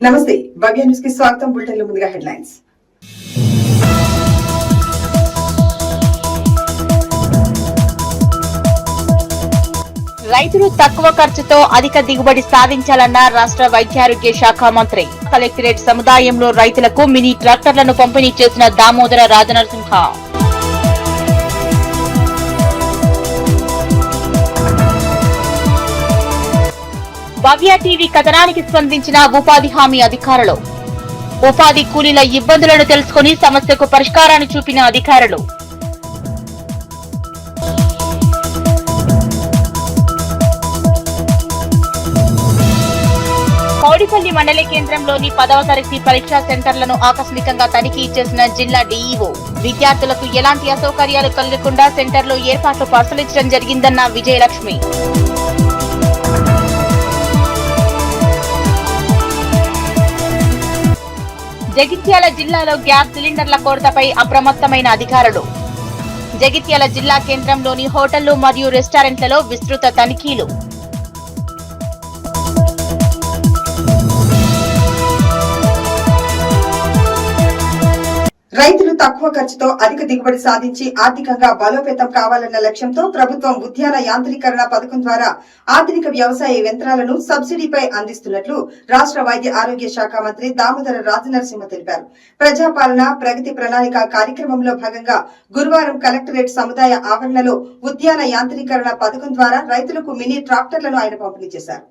నమస్తే భవ్య న్యూస్ కి స్వాగతం. బులెటిన్ లో ముందుగా హెడ్లైన్స్. రైతులు తక్కువ ఖర్చుతో అధిక దిగుబడి సాధించాలన్న రాష్ట్ర వైద్యారోగ్య శాఖ మంత్రి. కలెక్టరేట్ సముదాయంలో రైతులకు మినీ ట్రాక్టర్లను పంపిణీ చేసిన దామోదర రాజనరసింహ. భవ్య టీవీ కథనానికి స్పందించిన ఉపాధి హామీ అధికారులు. ఉపాధి కూలీల ఇబ్బందులను తెలుసుకుని సమస్యకు పరిష్కారాన్ని చూపిన అధికారులు. కౌడిపల్లి మండల కేంద్రంలోని 10వ తరగతి పరీక్షా సెంటర్లను ఆకస్మికంగా తనిఖీ చేసిన జిల్లా డీఈఓ. విద్యార్థులకు ఎలాంటి అసౌకర్యాలు కలగకుండా సెంటర్లో ఏర్పాట్లు పరిశీలించడం జరిగిందన్న విజయలక్ష్మి. జగిత్యాల జిల్లాలో గ్యాస్ సిలిండర్ల కొరతపై అప్రమత్తమైన అధికారులు. జగిత్యాల జిల్లా కేంద్రంలోని హోటళ్లు మరియు రెస్టారెంట్లలో విస్తృత తనిఖీలు. రైతులు తక్కువ ఖర్చుతో అధిక దిగుబడి సాధించి ఆర్థికంగా బలోపేతం కావాలన్న లక్ష్యంతో ప్రభుత్వం ఉద్యాన యాంత్రీకరణ పథకం ద్వారా ఆధునిక వ్యవసాయ యంత్రాలను సబ్సిడీపై అందిస్తున్నట్లు రాష్ట్ర వైద్య ఆరోగ్య శాఖ మంత్రి దామోదర రాజనరసింహ తెలిపారు. ప్రజాపాలన ప్రగతి ప్రణాళిక కార్యక్రమంలో భాగంగా గురువారం కలెక్టరేట్ సముదాయ ఆవరణలో ఉద్యాన యాంత్రీకరణ పథకం ద్వారా రైతులకు మినీ ట్రాక్టర్లను ఆయన పంపిణీ చేశారు.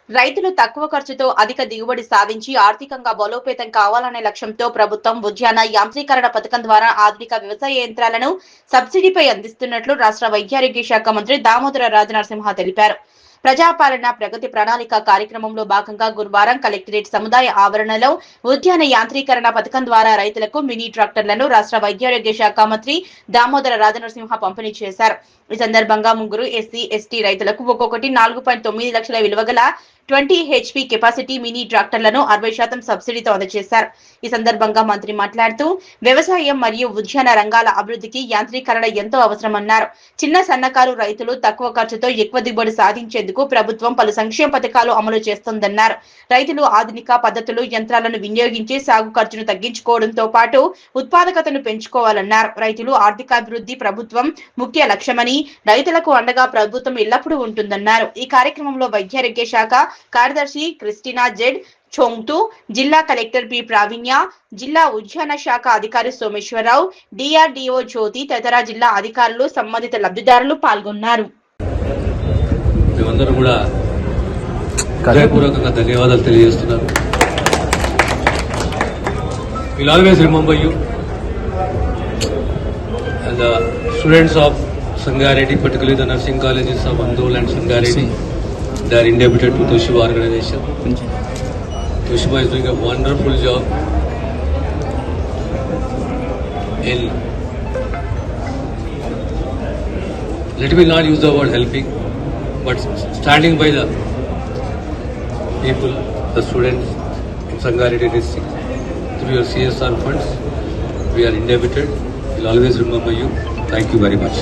రైతులు తక్కువ ఖర్చుతో అధిక దిగుబడి సాధించి ఆర్థికంగా బలోపేతం కావాలనే లక్ష్యంతో ప్రభుత్వం ఉద్యాన యాంత్రీకరణ పథకం ద్వారా ఆధునిక వ్యవసాయ యంత్రాలను సబ్సిడీపై అందిస్తున్నట్లు రాష్ట్ర వైద్యారోగ్య శాఖ మంత్రి దామోదర రాజనరసింహ తెలిపారు. ప్రజాపాలన ప్రగతి ప్రణాళిక కార్యక్రమంలో భాగంగా గురువారం కలెక్టరేట్ సముదాయ ఆవరణలో ఉద్యాన యాంత్రీకరణ పథకం ద్వారా రైతులకు మినీ ట్రాక్టర్లను రాష్ట్ర వైద్యారోగ్య శాఖ మంత్రి దామోదర రాజనరసింహ పంపిణీ చేశారు. ఈ సందర్భంగా ముగ్గురు ఎస్సీ ఎస్టీ రైతులకు ఒక్కొక్కటి 4.9 లక్షల విలువగల 20 HP కెపాసిటీ మినీ ట్రాక్టర్లను 60% సబ్సిడీతో అందజేశారు. ఈ సందర్భంగా మంత్రి మాట్లాడుతూ వ్యవసాయం మరియు ఉద్యాన రంగాల అభివృద్ధికి యాంత్రీకరణ ఎంతో అవసరమన్నారు. చిన్న సన్నకారు రైతులు తక్కువ ఖర్చుతో ఎక్కువ దిగుబడి సాధించేందుకు ప్రభుత్వం పలు సంక్షేమ పథకాలు అమలు చేస్తోందన్నారు. రైతులు ఆధునిక పద్ధతులు యంత్రాలను వినియోగించి సాగు ఖర్చును తగ్గించుకోవడంతో పాటు ఉత్పాదకతను పెంచుకోవాలన్నారు. రైతులు ఆర్థికాభివృద్ధి ప్రభుత్వం ముఖ్య లక్ష్యమని రైతులకు అండగా ప్రభుత్వం ఎల్లప్పుడూ ఉంటుందన్నారు. ఈ కార్యక్రమంలో వైద్యారోగ్య శాఖ కార్యదర్శి క్రిస్టినా జెడ్ చోంగ్తు, జిల్లా కలెక్టర్ పి ప్రావీణ్య, జిల్లా ఉద్యాన శాఖ అధికారి సోమేశ్వరరావు, డిఆర్డిఓ జ్యోతి తదితర జిల్లా అధికారులు సంబంధిత లబ్ధిదారులు పాల్గొన్నారు. మేమందరం కూడా హృదయపూర్వకంగా ధన్యవాదాలు తెలియజేస్తున్నాను. We'll always remember you and the students of Sangareddy, particularly the nursing colleges of Andol and Sangareddy. They are indebted to Toshiba organization. Toshiba is doing a wonderful job in, let me not use the word helping, but standing by the people, the students in Sangareddy district through your CSR funds. We are indebted. We'll always remember you. Thank you very much.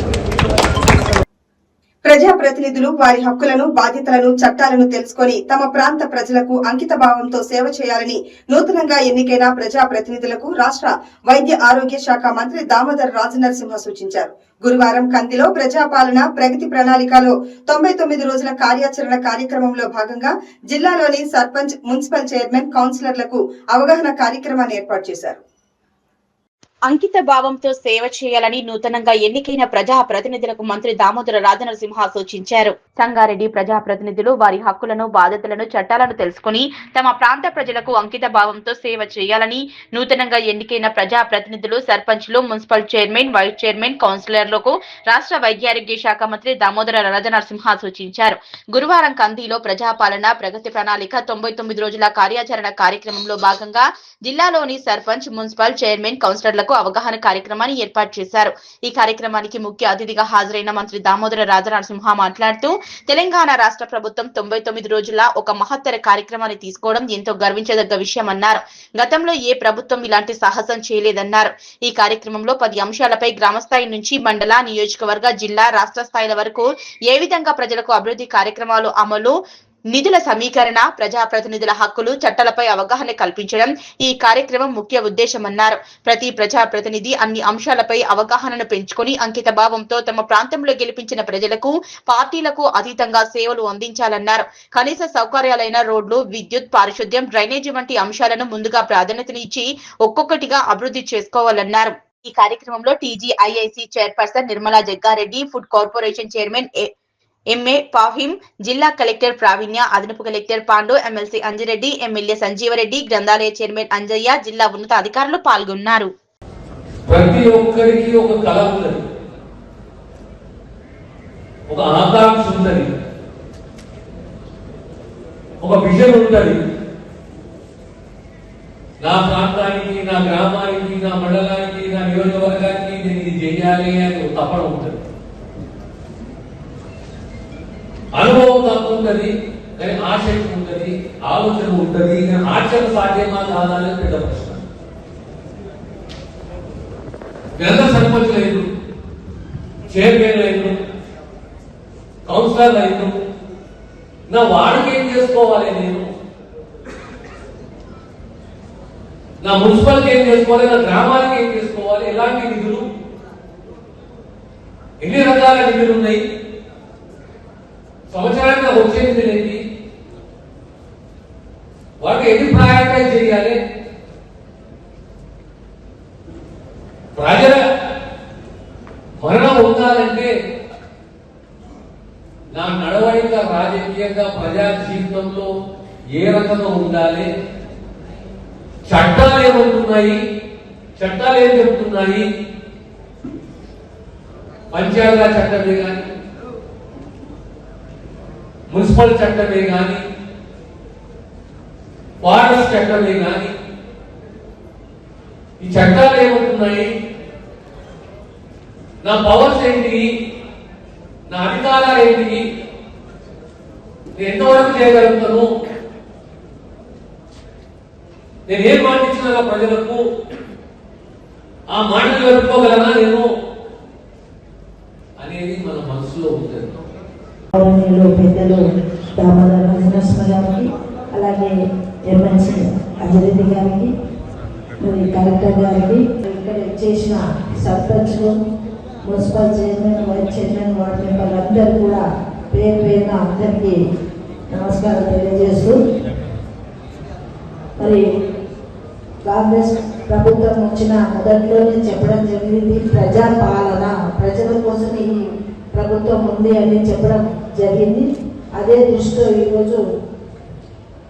ప్రజాప్రతినిధులు వారి హక్కులను, బాధ్యతలను, చట్టాలను తెలుసుకొని తమ ప్రాంత ప్రజలకు అంకిత భావంతో సేవ చేయాలని నూతనంగా ఎన్నికైన ప్రజాప్రతినిధులకు రాష్ట్ర వైద్య ఆరోగ్య శాఖ మంత్రి దామోదర రాజనరసింహ సూచించారు. గురువారం కందిలో ప్రజాపాలన ప్రగతి ప్రణాళికలో 99 రోజుల కార్యాచరణ కార్యక్రమంలో భాగంగా జిల్లాలోని సర్పంచ్, మున్సిపల్ చైర్మన్, కౌన్సిలర్లకు అవగాహన కార్యక్రమాన్ని ఏర్పాటు చేశారు. అంకిత భావంతో సేవ చేయాలని నూతనంగా ఎన్నికైన ప్రజా ప్రతినిధులకు మంత్రి దామోదర రాజనరసింహ సూచించారు. సంగారెడ్డి ప్రజా ప్రతినిధులు వారి హక్కులను, బాధ్యతలను, చట్టాలను తెలుసుకుని తమ ప్రాంత ప్రజలకు అంకిత భావంతో సేవ చేయాలని నూతనంగా ఎన్నికైన ప్రజా ప్రతినిధులు, సర్పంచ్లు, మున్సిపల్ చైర్మన్, వైస్ చైర్మన్, కౌన్సిలర్లకు రాష్ట్ర వైద్యారోగ్య శాఖ మంత్రి దామోదర రాజనరసింహ సూచించారు. గురువారం కందిలో ప్రజాపాలన ప్రగతి ప్రణాళిక 99 రోజుల కార్యాచరణ కార్యక్రమంలో భాగంగా జిల్లాలోని సర్పంచ్, మున్సిపల్ చైర్మన్, కౌన్సిలర్లకు అవగాహన కార్యక్రమాన్ని ఏర్పాటు చేశారు. ఈ కార్యక్రమానికి ముఖ్య అతిథిగా హాజరైన మంత్రి దామోదర రాజనరసింహ మాట్లాడుతూ తెలంగాణ రాష్ట్ర ప్రభుత్వం 99 రోజుల ఒక మహత్తర కార్యక్రమాన్ని తీసుకోవడం ఎంతో గర్వించదగ్గ విషయమన్నారు. గతంలో ఏ ప్రభుత్వం ఇలాంటి సాహసం చేయలేదన్నారు. ఈ కార్యక్రమంలో 10 అంశాలపై గ్రామస్థాయి నుంచి మండల, నియోజకవర్గ, జిల్లా, రాష్ట్ర స్థాయిల వరకు ఏ విధంగా ప్రజలకు అభివృద్ధి కార్యక్రమాలు అమలు నిధుల సమీకరణ, ప్రజాప్రతినిధుల హక్కులు, చట్టాలపై అవగాహన కల్పించడం ఈ కార్యక్రమం ముఖ్య ఉద్దేశమన్నారు. ప్రతి ప్రజాప్రతినిధి అన్ని అంశాలపై అవగాహనను పెంచుకొని అంకిత భావంతో తమ ప్రాంతంలో గెలిపించిన ప్రజలకు, పార్టీలకు అతీతంగా సేవలు అందించాలన్నారు. కనీస సౌకర్యాలైన రోడ్లు, విద్యుత్, పారిశుద్ధ్యం, డ్రైనేజీ వంటి అంశాలను ముందుగా ప్రాధాన్యతనిచ్చి ఒక్కొక్కటిగా అభివృద్ధి చేసుకోవాలన్నారు. ఈ కార్యక్రమంలో TGIIC chairperson Nirmala Jaggareddy, food corporation chairman MA Fahim, జిల్లా కలెక్టర్ ప్రావీణ్య, అదనపు collector Pandu, MLC Anjireddy, MLA Sanjeevareddy, గ్రంథాలయ చైర్మన్ అంజయ్య, జిల్లా ఉన్నత అధికారులు పాల్గొన్నారు. ప్రతి ఒక్కరికి ఒక కళ ఉన్నది, ఒక ఆకాంక్ష ఉన్నది, ఒక విజన్ ఉన్నది. నా ప్రాంతానికి, నా గ్రామానికి, నా మండలానికి, నా నియోజకవర్గానికి నేను ఇది చేయాలి అని ఒక తపన ఉంటుంది. అనుభవం తక్కువ ఉంటుంది, కానీ ఆసక్తి ఉంటుంది, ఆలోచన ఉంటుంది, కానీ ఆచరణ సాధ్యమా కాదా అనేది పెద్ద ప్రశ్న. ఎంత సర్పంచ్ లేదు, చైర్మన్ లేదు, కౌన్సిలర్ లేదు, నా వాడికి ఏం చేసుకోవాలి, నేను నా మున్సిపాలిటీ ఏం చేసుకోవాలి, నా గ్రామానికి ఏం చేసుకోవాలి, ఎలాంటి నిధులు, ఎన్ని రకాల నిధులు ఉన్నాయి, సంవత్సరానికి వచ్చే నిధులు ఏంటి, వాటికి ఎన్ని ప్రయారిటైజ్ చేయాలి, ప్రజల మరణం ఉండాలంటే నా నడవడిక రాజకీయంగా ప్రజా జీవితంలో ఏ రకంగా ఉండాలి, చట్టాలు ఏమంటున్నాయి, చట్టాలు ఏం చెప్తున్నాయి, పంచాయతీరాజ్ చట్టమే కానీ, మున్సిపల్ చట్టమే కానీ, ఫారెస్ట్ చట్టమే కానీ, ఈ చట్టాలు ఏమంటున్నాయి, నా పవర్స్ ఏంటి, నా అధికారాలు ఏంటి, నేను ఎంతవరకు చేయగలుగుతాను, నేను ఏం మాట ఇచ్చినా ప్రజలకు ఆ మాటలు జరుపుకోగలనా నేను అనేది మన మనసులో ఉంటుంది. పెద్దలు దామోదర నరసింహ గారికి, అలాగే ఎమ్మెల్సీ అంజిరెడ్డి గారికి, మరి కలెక్టర్ గారికి, ఇక్కడ చేసిన సర్పంచ్లు, municipal chairman, vice chairman, ward మెంబర్లు అందరూ కూడా పేరు పేరున అందరికీ నమస్కారం తెలియజేస్తూ, మరి కాంగ్రెస్ ప్రభుత్వం వచ్చిన మొదట్లోనే చెప్పడం జరిగింది, ప్రజా పాలన, ప్రజల కోసం ఈ ప్రభుత్వం ఉంది అని చెప్పడం జరిగింది. అదే దృష్టిలో ఈరోజు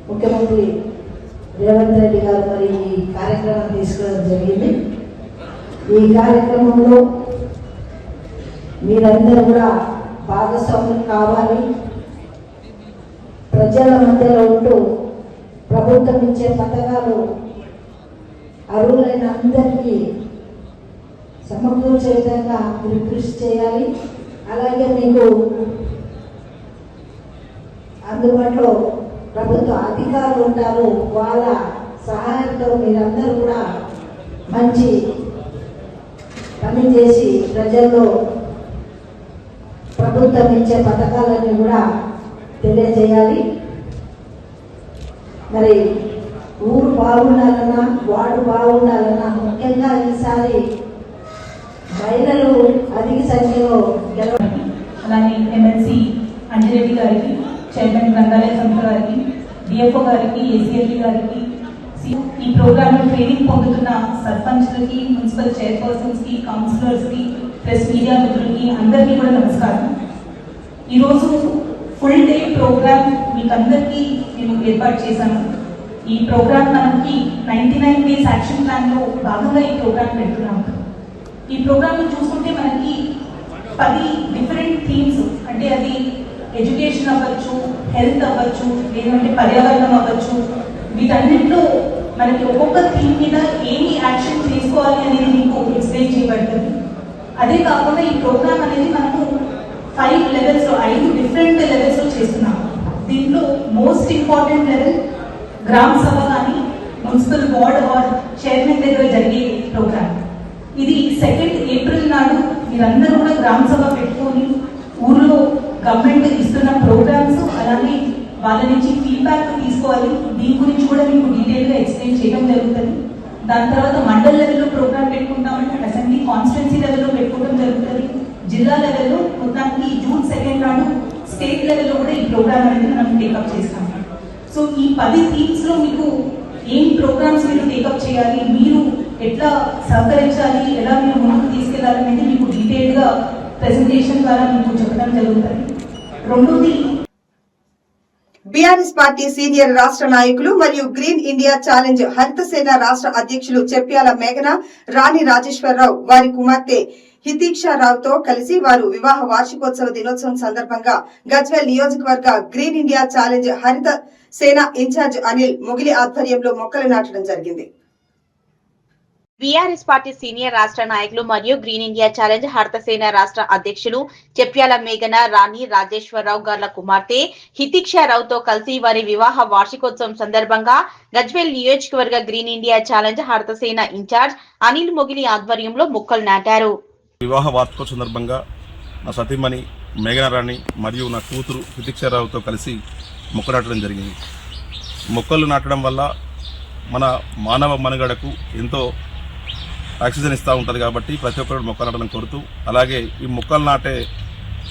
ముఖ్యమంత్రి రేవంత్ రెడ్డి గారు మరి ఈ కార్యక్రమం తీసుకోవడం జరిగింది. ఈ కార్యక్రమంలో మీరందరూ కూడా భాగస్వామ్యం కావాలి. ప్రజల మధ్యలో ఉంటూ ప్రభుత్వం ఇచ్చే పథకాలు అర్హులైన అందరికీ సమకూర్చే విధంగా మీరు కృషి చేయాలి. అలాగే మీకు అందుబాటులో ప్రభుత్వ అధికారులు ఉంటారు, వాళ్ళ సహాయంతో మీరందరూ కూడా మంచి పని చేసి ప్రజల్లో ప్రభుత్వం ఇచ్చే పథకాలన్నీ కూడా తెలియజేయాలి. మరి ఊరు బాగుండాలన్నా, వార్డు బాగుండాలన్నా, ముఖ్యంగా ఈసారి మహిళలు అధిక సంఖ్యలో అలాగే ఎమ్మెల్సీ అంజిరెడ్డి గారికి, చైర్మన్ గ్రంథాలయ సంస్థ గారికి, డిఎఫ్ఓ గారికి, ఏసీఎల్పీ గారికి, ఈ ప్రోగ్రామ్ లో ట్రైనింగ్ పొందుతున్న సర్పంచ్లకి, మున్సిపల్ చైర్పర్సన్స్ కి, కౌన్సిలర్స్ కి, ప్రెస్ మీడియా మిత్రులకి అందరికీ కూడా నమస్కారం. ఈరోజు ఫుల్ డే ప్రోగ్రామ్ మీకు అందరికీ మేము ఏర్పాటు చేశాము. ఈ ప్రోగ్రామ్ మనకి 99 డేస్ యాక్షన్ ప్లాన్ లో భాగంగా ఈ ప్రోగ్రామ్ పెడుతున్నాము. ఈ ప్రోగ్రామ్ చూసుకుంటే మనకి 10 డిఫరెంట్ థీమ్స్, అంటే అది ఎడ్యుకేషన్ అవ్వచ్చు, హెల్త్ అవ్వచ్చు, లేదంటే పర్యావరణం అవ్వచ్చు, వీటన్నింటిలో మనకి ఒక్కొక్క థీమ్ మీద ఏమి యాక్షన్ తీసుకోవాలి అనేది మీకు ఎక్స్ప్లెయిన్ చేయబడుతుంది. అదే కాకుండా ఈ ప్రోగ్రామ్ అనేది మనము 5 లెవెల్స్ లో, 5 డిఫరెంట్ లెవెల్స్ లో చేస్తున్నాము. దీంట్లో మోస్ట్ ఇంపార్టెంట్ లెవెల్ గ్రామ సభ కానీ, మున్సిపల్ వార్డ్ ఆర్ చైర్మన్ దగ్గర జరిగే ప్రోగ్రామ్. ఇది 2 ఏప్రిల్ నాడు మీరందరూ కూడా గ్రామ సభ పెట్టుకొని ఊర్లో గవర్నమెంట్ ఇస్తున్న ప్రోగ్రామ్స్, అలాగే వాళ్ళ నుంచి ఫీడ్బ్యాక్ తీసుకోవాలి. దీని గురించి కూడా మీకు డీటెయిల్గా ఎక్స్ప్లెయిన్ చేయడం జరుగుతుంది. దాని తర్వాత మండల్ లెవెల్లో ప్రోగ్రామ్ పెట్టుకుంటామంటే అసెంబ్లీ కాన్స్టిట్యున్సీ లెవెల్లో పెట్టుకోవడం జరుగుతుంది. జిల్లా లెవెల్లో మొత్తానికి జూన్ 2 నాడు స్టేట్ లెవెల్లో కూడా ఈ ప్రోగ్రామ్ అనేది మనం టేకప్ చేస్తాం. సో ఈ 10 థీమ్స్ లో మీకు ఏం ప్రోగ్రామ్స్ మీరు టేకప్ చేయాలి, మీరు ఎట్లా సహకరించాలి, ఎలా మీరు ముందుకు తీసుకెళ్లాలనేది మీకు డీటెయిల్ గా ప్రెజెంటేషన్ ద్వారా మీకు చెప్పడం జరుగుతుంది. రెండోది, బీఆర్ఎస్ పార్టీ సీనియర్ రాష్ట్ర నాయకులు మరియు గ్రీన్ ఇండియా ఛాలెంజ్ హరితసేన రాష్ట్ర అధ్యక్షులు చెప్యాల మేఘన రాణి రాజేశ్వరరావు వారి కుమార్తె హితీక్షారావుతో కలిసి వారు వివాహ వార్షికోత్సవ దినోత్సవం సందర్భంగా గజ్వేల్ నియోజకవర్గ గ్రీన్ ఇండియా ఛాలెంజ్ హరిత సేన ఇన్ఛార్జ్ అనిల్ మొగిలి ఆధ్వర్యంలో మొక్కలు నాటడం జరిగింది. బీఆర్ఎస్ పార్టీ సీనియర్ రాష్ట్ర నాయకులు మరియు గ్రీన్ ఇండియా ఛాలెంజ్ హరితసేన రాష్ట్ర అధ్యక్షులు చెప్యాల మేఘన రాణి రాజేశ్వరరావు గార్ల కుమార్తె హితీక్షారావుతో కలిసి వారి వివాహ వార్షికోత్సవం సందర్భంగా గజ్వేల్ నియోజకవర్గ green India challenge Haritasena incharge Anil Mogili ఆధ్వర్యంలో మొక్కలు నాటారు. వివాహ వార్షికోత్సవం సందర్భంగా నా సతీమణి మేఘన రాణి మరియు నా కూతురు హితీక్షారావుతో కలిసి మొక్కలు నాటడం జరిగింది. మొక్కలు నాటడం వల్ల మన మానవ మనుగడకు ఎంతో ఆక్సిజన్ ఇస్తూ ఉంటుంది కాబట్టి ప్రతి ఒక్కరు మొక్కలు నాటడం కోరుతూ, అలాగే ఈ మొక్కలు నాటే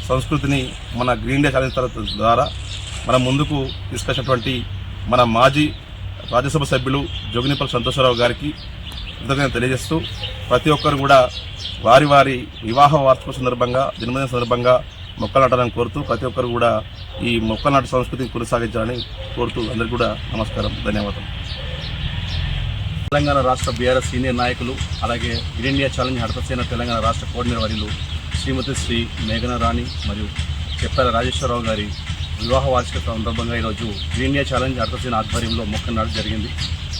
సంస్కృతిని మన గ్రీన్ ఇండియా ఛాలెంజ్ ద్వారా మనం ముందుకు తీసుకొచ్చినటువంటి మన మాజీ రాజ్యసభ సభ్యులు జోగినిపల్లి సంతోషరావు గారికి కృతజ్ఞతలు తెలియజేస్తూ, ప్రతి ఒక్కరు కూడా వారి వారి వివాహ వార్షిక సందర్భంగా జన్మదిన సందర్భంగా మొక్కలు నాటాలని కోరుతూ, ప్రతి ఒక్కరు కూడా ఈ మొక్కలు నాటే సంస్కృతిని కొనసాగించాలని కోరుతూ అందరికీ కూడా నమస్కారం, ధన్యవాదాలు. తెలంగాణ రాష్ట్ర బీఆర్ఎస్ సీనియర్ నాయకులు అలాగే గ్రీన్ ఇండియా ఛాలెంజ్ హరితసేన తెలంగాణ రాష్ట్ర కోఆర్డినేటర్ వర్యులు శ్రీమతి శ్రీ మేఘన రాణి మరియు చెప్పాల రాజేశ్వరరావు గారి వివాహ వార్షిక సందర్భంగా ఈరోజు గ్రీన్ ఇండియా ఛాలెంజ్ హరితసేన ఆధ్వర్యంలో మొక్కలు నాటడం జరిగింది.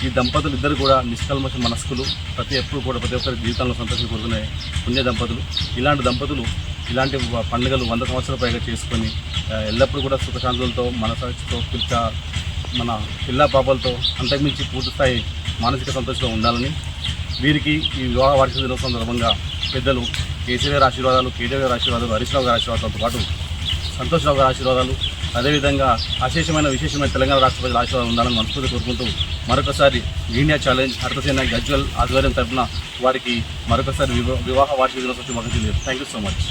ఈ దంపతులు ఇద్దరు కూడా నిష్కల్మష మనస్కులు, ప్రతి ఒక్కరి జీవితంలో సంతోషం కోరుకునే పుణ్య దంపతులు. ఇలాంటి దంపతులు ఇలాంటి పండుగలు 100 సంవత్సరాల పైగా చేసుకొని ఎల్లప్పుడూ కూడా సుఖశాంతులతో మనసుతో మన పిల్ల పాపలతో అంతకుమించి పూర్తిస్థాయి మానసిక సంతోషంలో ఉండాలని, వీరికి ఈ వివాహ వార్షిక దినోత్సవం సందర్భంగా పెద్దలు కేసీఆర్ గారి ఆశీర్వాదాలు, కేటీఆర్ గారి ఆశీర్వాదాలు, హరీష్ రావు గారి ఆశీర్వాదాలతో పాటు సంతోష్ రావు గారి ఆశీర్వాదాలు, అదేవిధంగా విశేషమైన తెలంగాణ రాష్ట్ర ప్రజల ఆశీర్వాదాలు ఉండాలని మనస్ఫూర్తి కోరుకుంటూ మరొకసారి గ్రీన్ ఇండియా ఛాలెంజ్ హరితసేన గజ్వేల్ ఆధ్వర్యం తరఫున వారికి మరొకసారి వివాహ వార్షిక దినోత్సవం శుభాకాంక్షలు. Thank you so much.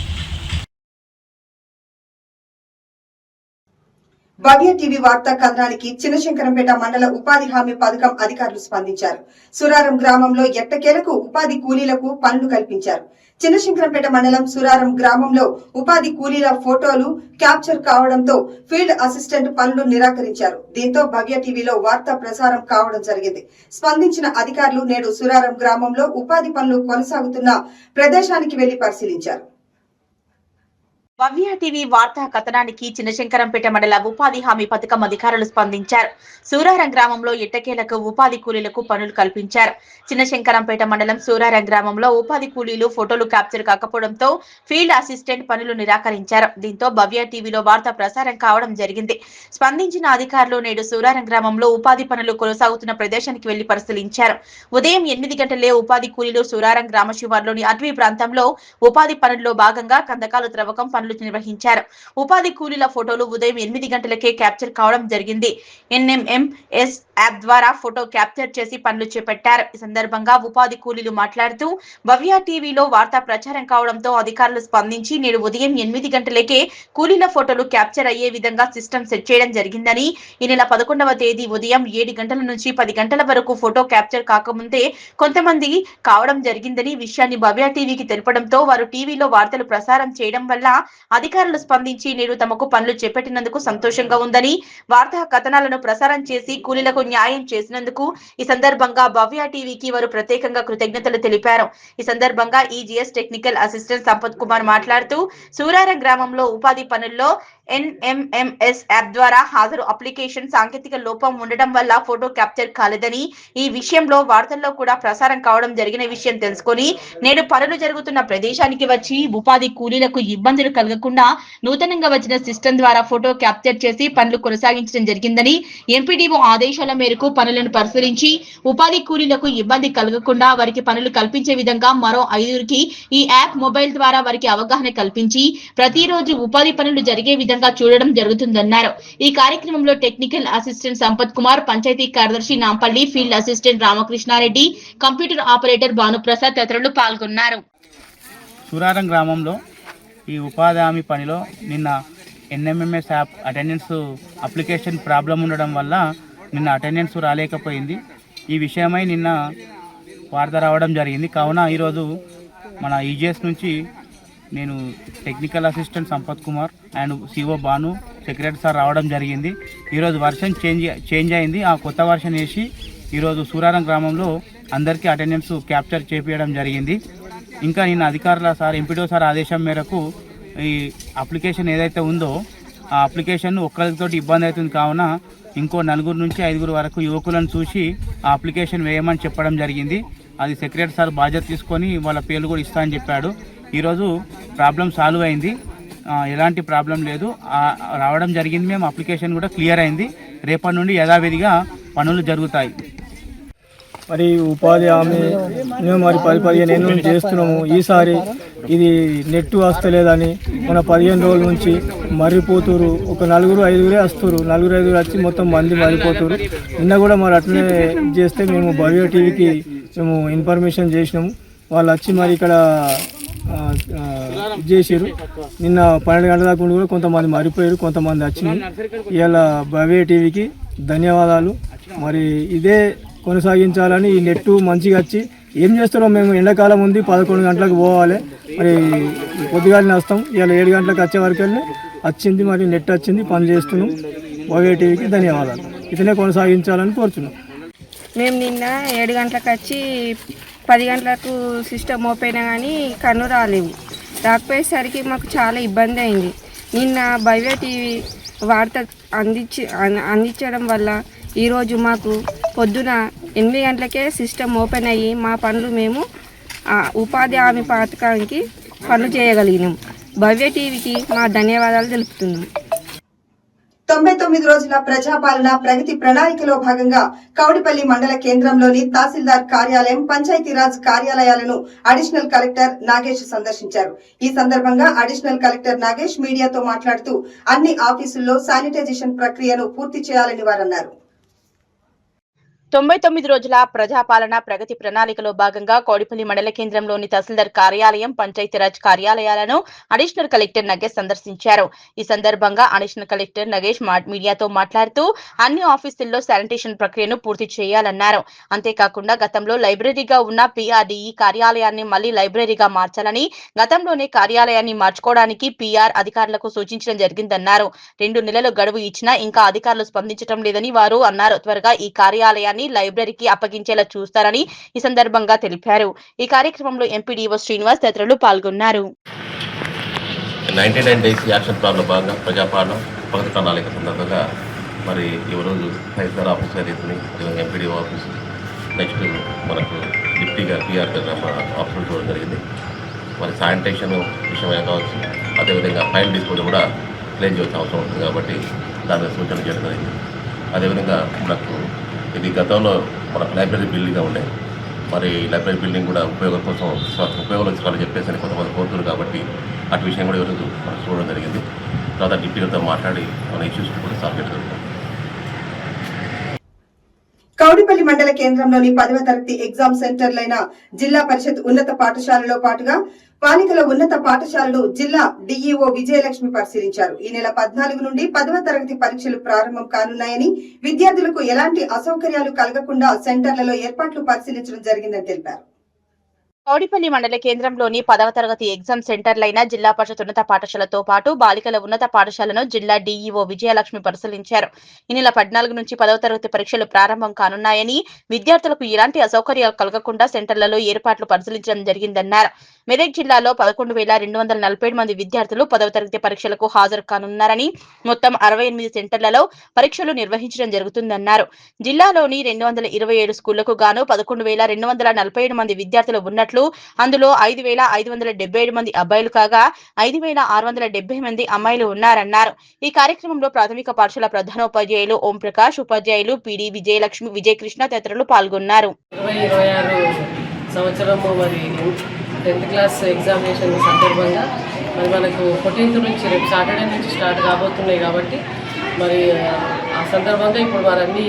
Bhavya TV వార్తా కథనానికి చిన్నశంకరంపేట మండల ఉపాధి హామీ పథకం అధికారులు స్పందించారు. సురారం గ్రామంలో ఎట్టకేలకు ఉపాధి కూలీలకు పనులు కల్పించారు. చిన్నశంకరంపేట మండలం సురారం గ్రామంలో ఉపాధి కూలీల ఫోటోలు క్యాప్చర్ కావడంతో ఫీల్డ్ అసిస్టెంట్ పనులు నిరాకరించారు. దీంతో భవ్య టీవీలో వార్తా ప్రసారం కావడం జరిగింది. స్పందించిన అధికారులు నేడు సురారం గ్రామంలో ఉపాధి పనులు కొనసాగుతున్న ప్రదేశానికి వెళ్లి పరిశీలించారు. భవ్య టీవీ వార్తా కథనానికి చిన్నశంకరంపేట మండల ఉపాధి హామీ పథకం అధికారులు స్పందించారు. సూరారం గ్రామంలో ఎట్టకేలకు ఉపాధి కూలీలకు పనులు కల్పించారు. చిన్నశంకరంపేట మండలం సూరారం గ్రామంలో ఉపాధి కూలీలు ఫోటోలు క్యాప్చర్ కాకపోవడంతో ఫీల్డ్ అసిస్టెంట్ పనులు నిరాకరించారు. దీంతో భవ్య టీవీలో వార్తా ప్రసారం కావడం జరిగింది. స్పందించిన అధికారులు నేడు సూరారం గ్రామంలో ఉపాధి పనులు కొనసాగుతున్న ప్రదేశానికి వెళ్లి పరిశీలించారు. ఉదయం 8 గంటలే ఉపాధి కూలీలు సూరారం గ్రామ శివార్లోని అటవీ ప్రాంతంలో ఉపాధి పనుల్లో భాగంగా కందకాలు త్రవ్వకం పనులు నిర్వహించారు. ఉపాధి కూలీల ఫోటోలు ఉదయం 8 గంటలకే క్యాప్చర్ కావడం జరిగింది. NMMS యాప్ ద్వారా ఫోటో క్యాప్చర్ చేసి పనులు చేపట్టారు. ఈ సందర్భంగా ఉపాధి కూలీలు మాట్లాడుతూ భవ్య టీవీలో వార్తా ప్రచారం కావడంతో అధికారులు స్పందించి నేడు ఉదయం 8 గంటలకే కూలీల ఫోటోలు క్యాప్చర్ అయ్యే విధంగా సిస్టమ్ సెట్ చేయడం జరిగిందని, ఈ నెల 11వ తేదీ ఉదయం 7 గంటల నుంచి 10 గంటల వరకు ఫోటో క్యాప్చర్ కాకముందే కొంతమంది కావడం జరిగిందని విషయాన్ని భవ్య టీవీకి తెలపడంతో వారు టీవీలో వార్తలు ప్రసారం చేయడం వల్ల అధికారులు స్పందించి నేడు తమకు పనులు చేపట్టినందుకు సంతోషంగా ఉందని, వార్తా కథనాలను ప్రసారం చేసి కూలీలకు న్యాయం చేసినందుకు ఈ సందర్భంగా భవ్య టీవీకి వారు ప్రత్యేకంగా కృతజ్ఞతలు తెలిపారు. ఈ సందర్భంగా EGS technical assistant Sampath Kumar మాట్లాడుతూ సూరారం గ్రామంలో ఉపాధి పనుల్లో NMMS యాప్ ద్వారా హాజరు అప్లికేషన్ సాంకేతిక లోపం ఉండడం వల్ల ఫోటో క్యాప్చర్ కాలేదని, ఈ విషయంలో వార్తల్లో కూడా ప్రసారం కావడం జరిగిన విషయం తెలుసుకొని నేడు పనులు జరుగుతున్న ప్రదేశానికి వచ్చి ఉపాధి కూలీలకు ఇబ్బందులు కలగకుండా నూతనంగా వచ్చిన సిస్టమ్ ద్వారా ఫోటో క్యాప్చర్ చేసి పనులు కొనసాగించడం జరిగిందని, ఎంపీడీఓ ఆదేశాల మేరకు పనులను పరిశీలించి ఉపాధి కూలీలకు ఇబ్బంది కలగకుండా వారికి పనులు కల్పించే విధంగా మరో 5కి ఈ యాప్ మొబైల్ ద్వారా వారికి అవగాహన కల్పించి ప్రతిరోజు ఉపాధి పనులు జరిగే విధంగా విధంగా చూడడం జరుగుతుందన్నారు. ఈ కార్యక్రమంలో టెక్నికల్ అసిస్టెంట్ సంపత్ కుమార్, పంచాయతీ కార్యదర్శి Nampally, field assistant Ramakrishnareddy, computer operator Bhanuprasad తదితరులు పాల్గొన్నారు. సూరారం గ్రామంలో ఈ ఉపాధి హామీ పనిలో నిన్న NMMS app attendance application problem ఉండడం వల్ల నిన్న అటెండెన్స్ రాలేకపోయింది. ఈ విషయమై నిన్న వార్త రావడం జరిగింది. కావున ఈరోజు మన ఈజీఎస్ నుంచి నేను technical assistant Sampath Kumar and CO Bhanu secretary sir రావడం జరిగింది. ఈరోజు వర్షన్ చేంజ్ అయింది. ఆ కొత్త వర్షన్ వేసి ఈరోజు సూరారం గ్రామంలో అందరికీ అటెండెన్స్ క్యాప్చర్ చేపించడం జరిగింది. ఇంకా నిన్న అధికారుల సార్ ఎంపీడీఓ సార్ ఆదేశం మేరకు ఈ అప్లికేషన్ ఏదైతే ఉందో ఆ అప్లికేషన్ ఒక్కరితో ఇబ్బంది అవుతుంది. కావున ఇంకో 4 నుంచి 5 వరకు యువకులను చూసి ఆ అప్లికేషన్ వేయమని చెప్పడం జరిగింది. అది సెక్రటరీ సార్ బాధ్యత తీసుకొని వాళ్ళ పేర్లు కూడా ఇస్తా అని చెప్పాడు. ఈరోజు ప్రాబ్లం సాల్వ్ అయింది, ఎలాంటి ప్రాబ్లం లేదు, రావడం జరిగింది. మేము అప్లికేషన్ కూడా క్లియర్ అయింది. రేపటి నుండి యథావిధిగా పనులు జరుగుతాయి. మరి ఉపాధి హామీ మేము మరి 10-15 ఏళ్ళ నుంచి చేస్తున్నాము. ఈసారి ఇది నెట్ వస్తలేదని మన 15 రోజుల నుంచి మర్రిపోతురు. ఒక 4-5 వస్తున్నారు. 4-5 వచ్చి మొత్తం మంది మర్రిపోతురు. నిన్న కూడా మరి అట్లనే చేస్తే మేము భవ్య టీవీకి మేము ఇన్ఫర్మేషన్ చేసినాము. వాళ్ళు వచ్చి మరి ఇక్కడ చేసారు. నిన్న 12 గంటల దాకా కూడా కొంతమంది మరిపోయారు, కొంతమంది వచ్చినారు. ఇవాళ భవ్య టీవీకి ధన్యవాదాలు. మరి ఇదే కొనసాగించాలని ఈ నెట్టు మంచిగా వచ్చి ఏం చేస్తున్నాం మేము ఎండాకాలం ఉంది, 11 గంటలకు పోవాలి. మరి పొద్దుగాలని వస్తాం. ఇవాళ 7 గంటలకు వచ్చే వరకు వచ్చింది. మరి నెట్ వచ్చింది, పని చేస్తున్నాం. భవ్య టీవీకి ధన్యవాదాలు. ఇతనే కొనసాగించాలని కోరుతున్నాం. మేము నిన్న 7 గంటలకు వచ్చి 10 గంటలకు సిస్టమ్ ఓపెన్ కానీ కన్ను రాలేవు. రాకపోయేసరికి మాకు చాలా ఇబ్బంది అయింది. నిన్న భవ్య టీవీ వార్త అందించడం వల్ల ఈరోజు మాకు పొద్దున 8 గంటలకే సిస్టమ్ ఓపెన్ అయ్యి మా పనులు మేము ఉపాధి హామీ పథకానికి పనులు చేయగలిగినాం. భవ్య టీవీకి మా ధన్యవాదాలు తెలుపుతున్నాం. 99 రోజుల ప్రజాపాలన ప్రగతి ప్రణాళికలో భాగంగా కౌడిపల్లి మండల కేంద్రంలోని తహసీల్దార్ కార్యాలయం, పంచాయతీరాజ్ కార్యాలయాలను అడిషనల్ కలెక్టర్ నాగేష్ సందర్శించారు. ఈ సందర్భంగా అడిషనల్ కలెక్టర్ నాగేష్ మీడియాతో మాట్లాడుతూ అన్ని ఆఫీసుల్లో శానిటైజేషన్ ప్రక్రియను పూర్తి చేయాలని వారన్నారు. 99 రోజుల ప్రజాపాలన ప్రగతి ప్రణాళికలో భాగంగా కౌడిపల్లి మండల కేంద్రంలోని తహసీల్దార్ కార్యాలయం, పంచాయతీరాజ్ కార్యాలయాలను అడిషనల్ కలెక్టర్ నగేష్ సందర్శించారు. ఈ సందర్భంగా అడిషనల్ కలెక్టర్ నగేష్ మీడియాతో మాట్లాడుతూ అన్ని ఆఫీసుల్లో శానిటేషన్ ప్రక్రియను పూర్తి చేయాలన్నారు. అంతేకాకుండా గతంలో లైబ్రరీగా ఉన్న పిఆర్డీఈ కార్యాలయాన్ని మళ్లీ లైబ్రరీగా మార్చాలని, గతంలోనే కార్యాలయాన్ని మార్చుకోవడానికి పిఆర్ అధికారులకు సూచించడం జరిగిందన్నారు. 2 నెలలు గడువు ఇచ్చినా ఇంకా అధికారులు స్పందించడం లేదని వారు అన్నారు. త్వరగా ఈ కార్యాలయాన్ని లైబ్రరీకి అప్పగించేలా చూస్తారని ఈ సందర్భంగా తెలిపారు. ఈ కార్యక్రమంలో ఎంపీడీఓ శ్రీనివాస్ తదితరులు పాల్గొన్నారు. 99 డేస్ యాక్షన్ ప్లాన్లో భాగంగా ప్రజాపాలన ప్రగతి ప్రణాళిక సందర్భంగా మరి ఈ రోజు తహసీల్దార్ ఆఫీస్ అయితే ఎంపీడీఓ ఆఫీసు, నెక్స్ట్ మనకు డిప్టీగా పిఆర్ ఆఫీసులు చూడడం జరిగింది. మరి శానిటేషన్ విషయమే కావచ్చు, అదేవిధంగా ఫైల్ డిస్పోజల్ కూడా క్లెయిమ్ చేయాల్సిన అవసరం ఉంటుంది కాబట్టి దాని సూచన చేయడం జరిగింది. అదేవిధంగా మనకు ఇది గతంలో మన లైబ్రరీ బిల్డింగ్గా ఉండే, మరి లైబ్రరీ బిల్డింగ్ కూడా ఉపయోగం కోసం ఉపయోగంలో వచ్చి చెప్పేసి కొంతమంది కోరుతున్నారు కాబట్టి అటు విషయం కూడా ఈరోజు మనం చూడడం జరిగింది. తర్వాత డిప్యూటీతో మాట్లాడి మన ఇష్యూస్ కూడా సాల్వ్ చేయడం జరుగుతుంది. కౌడిపల్లి మండల కేంద్రంలోని 10వ తరగతి ఎగ్జామ్ సెంటర్లైన జిల్లా పరిషత్ ఉన్నత పాఠశాలలో పాటుగా పాలికల ఉన్నత పాఠశాలను జిల్లా డీఈఓ విజయలక్ష్మి పరిశీలించారు. ఈ నెల 14 నుండి 10వ తరగతి పరీక్షలు ప్రారంభం కానున్నాయని, విద్యార్థులకు ఎలాంటి అసౌకర్యాలు కలగకుండా సెంటర్లలో ఏర్పాట్లు పరిశీలించడం జరిగిందని తెలిపారు. కౌడిపల్లి మండల కేంద్రంలోని 10వ తరగతి ఎగ్జామ్ సెంటర్లైన జిల్లా పరిషత్ ఉన్నత పాఠశాలతో పాటు బాలికల ఉన్నత పాఠశాలను జిల్లా డీఈఓ విజయలక్ష్మి పరిశీలించారు. ఈ నెల 14 నుంచి 10వ తరగతి పరీక్షలు ప్రారంభం కానున్నాయని, విద్యార్థులకు ఎలాంటి అసౌకర్యాలు కలగకుండా సెంటర్లలో ఏర్పాట్లు పరిశీలించడం జరిగిందన్నారు. మెదక్ జిల్లాలో 11,247 మంది విద్యార్థులు 10వ తరగతి పరీక్షలకు హాజరు కానున్నారని, మొత్తం 68 సెంటర్లలో పరీక్షలు నిర్వహించడం జరుగుతుందన్నారు. జిల్లాలోని 227 స్కూళ్లకు గాను 11,247 మంది విద్యార్థులు ఉన్నట్లు, అందులో 5,577 మంది అబ్బాయిలు కాగా 5,670 మంది అమ్మాయిలు ఉన్నారన్నారు. ఈ కార్యక్రమంలో ప్రాథమిక పాఠశాల ప్రధానోపాధ్యాయులు ఓం ప్రకాష్, ఉపాధ్యాయులు పిడి విజయలక్ష్మి, విజయకృష్ణ తదితరులు పాల్గొన్నారు. 2026 సంవత్సరము మరి 10th క్లాస్ ఎగ్జామినేషన్ సందర్భంగా మరి మనకు 14th నుంచి రేపు సాటర్డే నుంచి స్టార్ట్ కాబోతున్నాయి కాబట్టి మరి ఆ సందర్భంగా ఇప్పుడు మరి అన్ని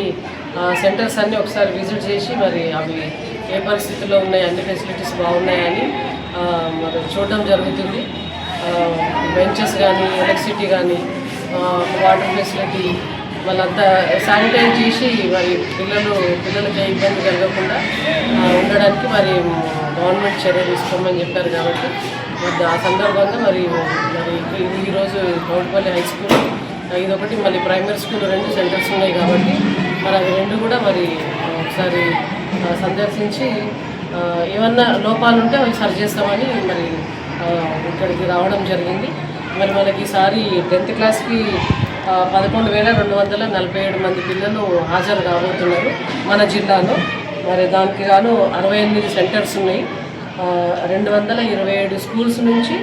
సెంటర్స్ అన్నీ ఒకసారి విజిట్ చేసి మరి అవి ఏ పరిస్థితుల్లో ఉన్నాయి, అన్ని ఫెసిలిటీస్ బాగున్నాయని మరి చూడడం జరుగుతుంది. బెంచెస్ కానీ, ఎలక్ట్రిసిటీ కానీ, వాటర్ ఫెసిలిటీ వాళ్ళంతా శానిటైజ్ చేసి మరి పిల్లలకి ఇబ్బంది కలగకుండా ఉండడానికి మరి గవర్నమెంట్ చర్య తీసుకోమని చెప్పారు కాబట్టి మరి ఆ సందర్భంగా మరి ఈరోజు గౌడ్పల్లి హై స్కూల్ ఇదొకటి మళ్ళీ ప్రైమరీ స్కూల్ 2 సెంటర్స్ ఉన్నాయి కాబట్టి మరి అవి 2 కూడా మరి ఒకసారి సందర్శించి ఏమన్నా లోపాలు ఉంటే అవి సరి చేస్తామని మరి ఇక్కడికి రావడం జరిగింది. మరి మనకి ఈసారి 10th క్లాస్కి 11,247 మంది పిల్లలు హాజరు కాబోతున్నారు మన జిల్లాలో. మరి దానికి గాను 68 సెంటర్స్ ఉన్నాయి. 227 స్కూల్స్ నుంచి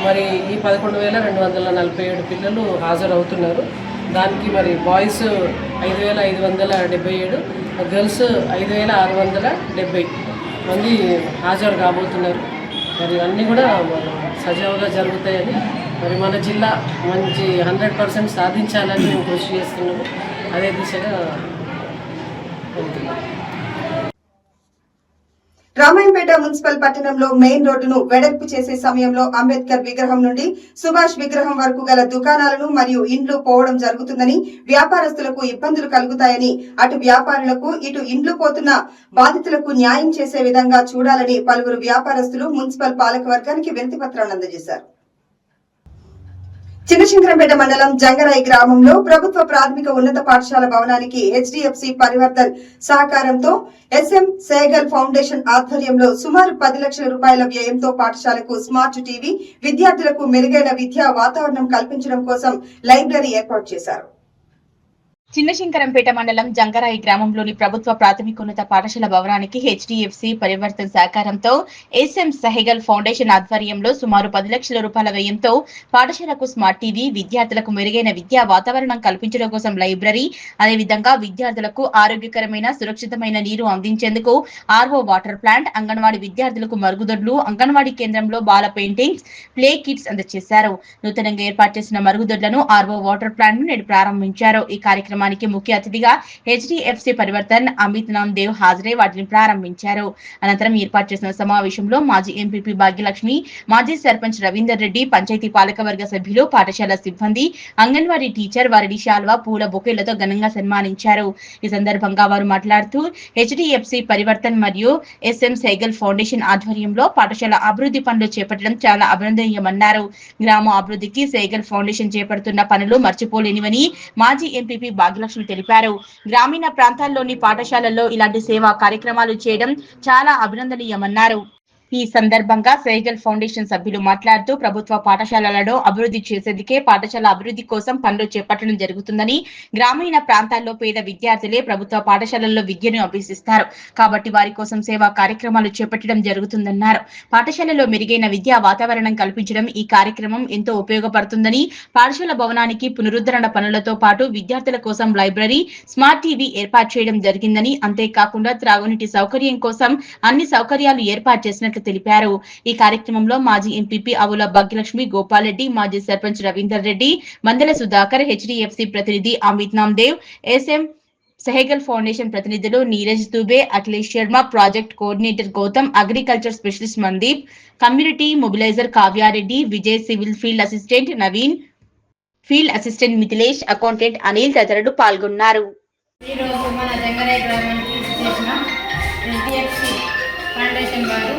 మరి ఈ 11,247 పిల్లలు హాజరవుతున్నారు. దానికి మరి బాయ్స్ 5,577, గర్ల్స్ 5,670 మంది హాజరు కాబోతున్నారు. మరి అన్నీ కూడా సజావుగా జరుగుతాయని మరి మన జిల్లా మంచి 100% సాధించాలని మేము కృషి చేస్తున్నాము. అదే దిశగా రామాయంపేట మున్సిపల్ పట్టణంలో మెయిన్ రోడ్డును వెడల్పు చేసే సమయంలో అంబేద్కర్ విగ్రహం నుండి సుభాష్ విగ్రహం వరకు గల దుకాణాలను మరియు ఇండ్లు పోవడం జరుగుతుందని, వ్యాపారస్తులకు ఇబ్బందులు కలుగుతాయని, అటు వ్యాపారులకు ఇటు ఇండ్లు పోతున్న బాధితులకు న్యాయం చేసే విధంగా చూడాలని పలువురు వ్యాపారస్తులు మున్సిపల్ పాలక వర్గానికి వినతి పత్రాన్ని అందజేశారు. చిన్నశంకరంపేట మండలం జంగరాయి గ్రామంలో ప్రభుత్వ ప్రాథమిక ఉన్నత పాఠశాల భవనానికి హెచ్డిఎఫ్సి పరివర్తన్ సహకారంతో ఎస్ఎం సేగల్ ఫౌండేషన్ ఆధ్వర్యంలో సుమారు 10 లక్షల రూపాయల వ్యయంతో పాఠశాలకు స్మార్ట్ టీవీ, విద్యార్థులకు మెరుగైన విద్యా వాతావరణం కల్పించడం కోసం లైబ్రరీ ఏర్పాటు చేశారు. చిన్నశంకరంపేట మండలం జంగరాయి గ్రామంలోని ప్రభుత్వ ప్రాథమికోన్నత పాఠశాల భవనానికి హెచ్డిఎఫ్సి పరివర్తన్ సహకారంతో ఎస్ఎం సెహగల్ ఫౌండేషన్ ఆధ్వర్యంలో సుమారు 10 లక్షల రూపాయల వ్యయంతో పాఠశాలకు స్మార్ట్ టీవీ, విద్యార్థులకు మెరుగైన విద్యా వాతావరణం కల్పించడం కోసం లైబ్రరీ, అదేవిధంగా విద్యార్థులకు ఆరోగ్యకరమైన సురక్షితమైన నీరు అందించేందుకు ఆర్ఓ వాటర్ ప్లాంట్, అంగన్వాడీ విద్యార్థులకు మరుగుదొడ్లు, అంగన్వాడీ కేంద్రంలో బాల పెయింటింగ్స్, ప్లే కిట్స్ అందజేశారు. నూతనంగా ఏర్పాటు చేసిన మరుగుదొడ్లను, ఆర్ఓ వాటర్ ప్లాంట్ ను నేడు ప్రారంభించారు. ఈ కార్యక్రమం ముఖ్య అతిథిగా హెచ్డిఎఫ్సి పరివర్తన్ అమిత్ నామ్ దేవ్ హాజరై వాటిని ప్రారంభించారు. అనంతరం ఏర్పాటు చేసిన సమావేశంలో మాజీ ఎంపీపీ భాగ్యలక్ష్మి, మాజీ సర్పంచ్ రవీందర్ రెడ్డి, పంచాయతీ పాలకవర్గ సభ్యులు, పాఠశాల సిబ్బంది, అంగన్వాడీ టీచర్ వారిని శాల్వా, పూల బొకేలతో ఘనంగా సన్మానించారు. ఈ సందర్భంగా వారు మాట్లాడుతూ హెచ్డిఎఫ్సి పరివర్తన్ మరియు ఎస్ఎం సెహగల్ ఫౌండేషన్ ఆధ్వర్యంలో పాఠశాల అభివృద్ధి పనులు చేపట్టడం చాలా అభినందనీయమన్నారు. గ్రామ అభివృద్ధికి సెహగల్ ఫౌండేషన్ చేపడుతున్న పనులు మర్చిపోలేనివని మాజీ ఎంపీపీ భాగ్యలక్ష్మి తెలిపారు. గ్రామీణ ప్రాంతాల్లోని పాఠశాలల్లో ఇలాంటి సేవా కార్యక్రమాలు చేయడం చాలా అభినందనీయమన్నారు. ఈ సందర్భంగా సెహగల్ ఫౌండేషన్ సభ్యులు మాట్లాడుతూ ప్రభుత్వ పాఠశాలలను అభివృద్ధి చేసేందుకే పాఠశాల అభివృద్ధి కోసం పనులు చేపట్టడం జరుగుతుందని, గ్రామీణ ప్రాంతాల్లో పేద విద్యార్థులే ప్రభుత్వ పాఠశాలల్లో విద్యను అభ్యసిస్తారు కాబట్టి వారి కోసం సేవా కార్యక్రమాలు చేపట్టడం జరుగుతుందన్నారు. పాఠశాలలో మెరుగైన విద్యా వాతావరణం కల్పించడం ఈ కార్యక్రమం ఎంతో ఉపయోగపడుతుందని, పాఠశాల భవనానికి పునరుద్ధరణ పనులతో పాటు విద్యార్థుల కోసం లైబ్రరీ, స్మార్ట్ టీవీ ఏర్పాటు చేయడం జరిగిందని, అంతేకాకుండా త్రాగునీటి సౌకర్యం కోసం అన్ని సౌకర్యాలు ఏర్పాటు చేసినట్లు తెలిపారు. ఈ కార్యక్రమంలో మాజీ ఎంపీపీ అవుల భాగ్యలక్ష్మి, గోపాల్ రెడ్డి, మాజీ సర్పంచ్ రవీందర్ రెడ్డి, మందల సుధాకర్, హెచ్డిఎఫ్సి ప్రతినిధి అమిత్ నామ్ దేవ్, ఎస్ఎం సెహగల్ ఫౌండేషన్ ప్రతినిధులు Neeraj Dubey, Akhilesh Sharma, project coordinator Gautam, agriculture specialist Mandeep, community mobiliser Kavyareddy, Vijay, civil field assistant Naveen, field assistant Mithilesh, accountant Anil తదితరులు పాల్గొన్నారు. ఈ రోజు మన జంగరాయి గ్రామానికి చేసిన హెచ్డిఎఫ్సి ఫౌండేషన్ వారు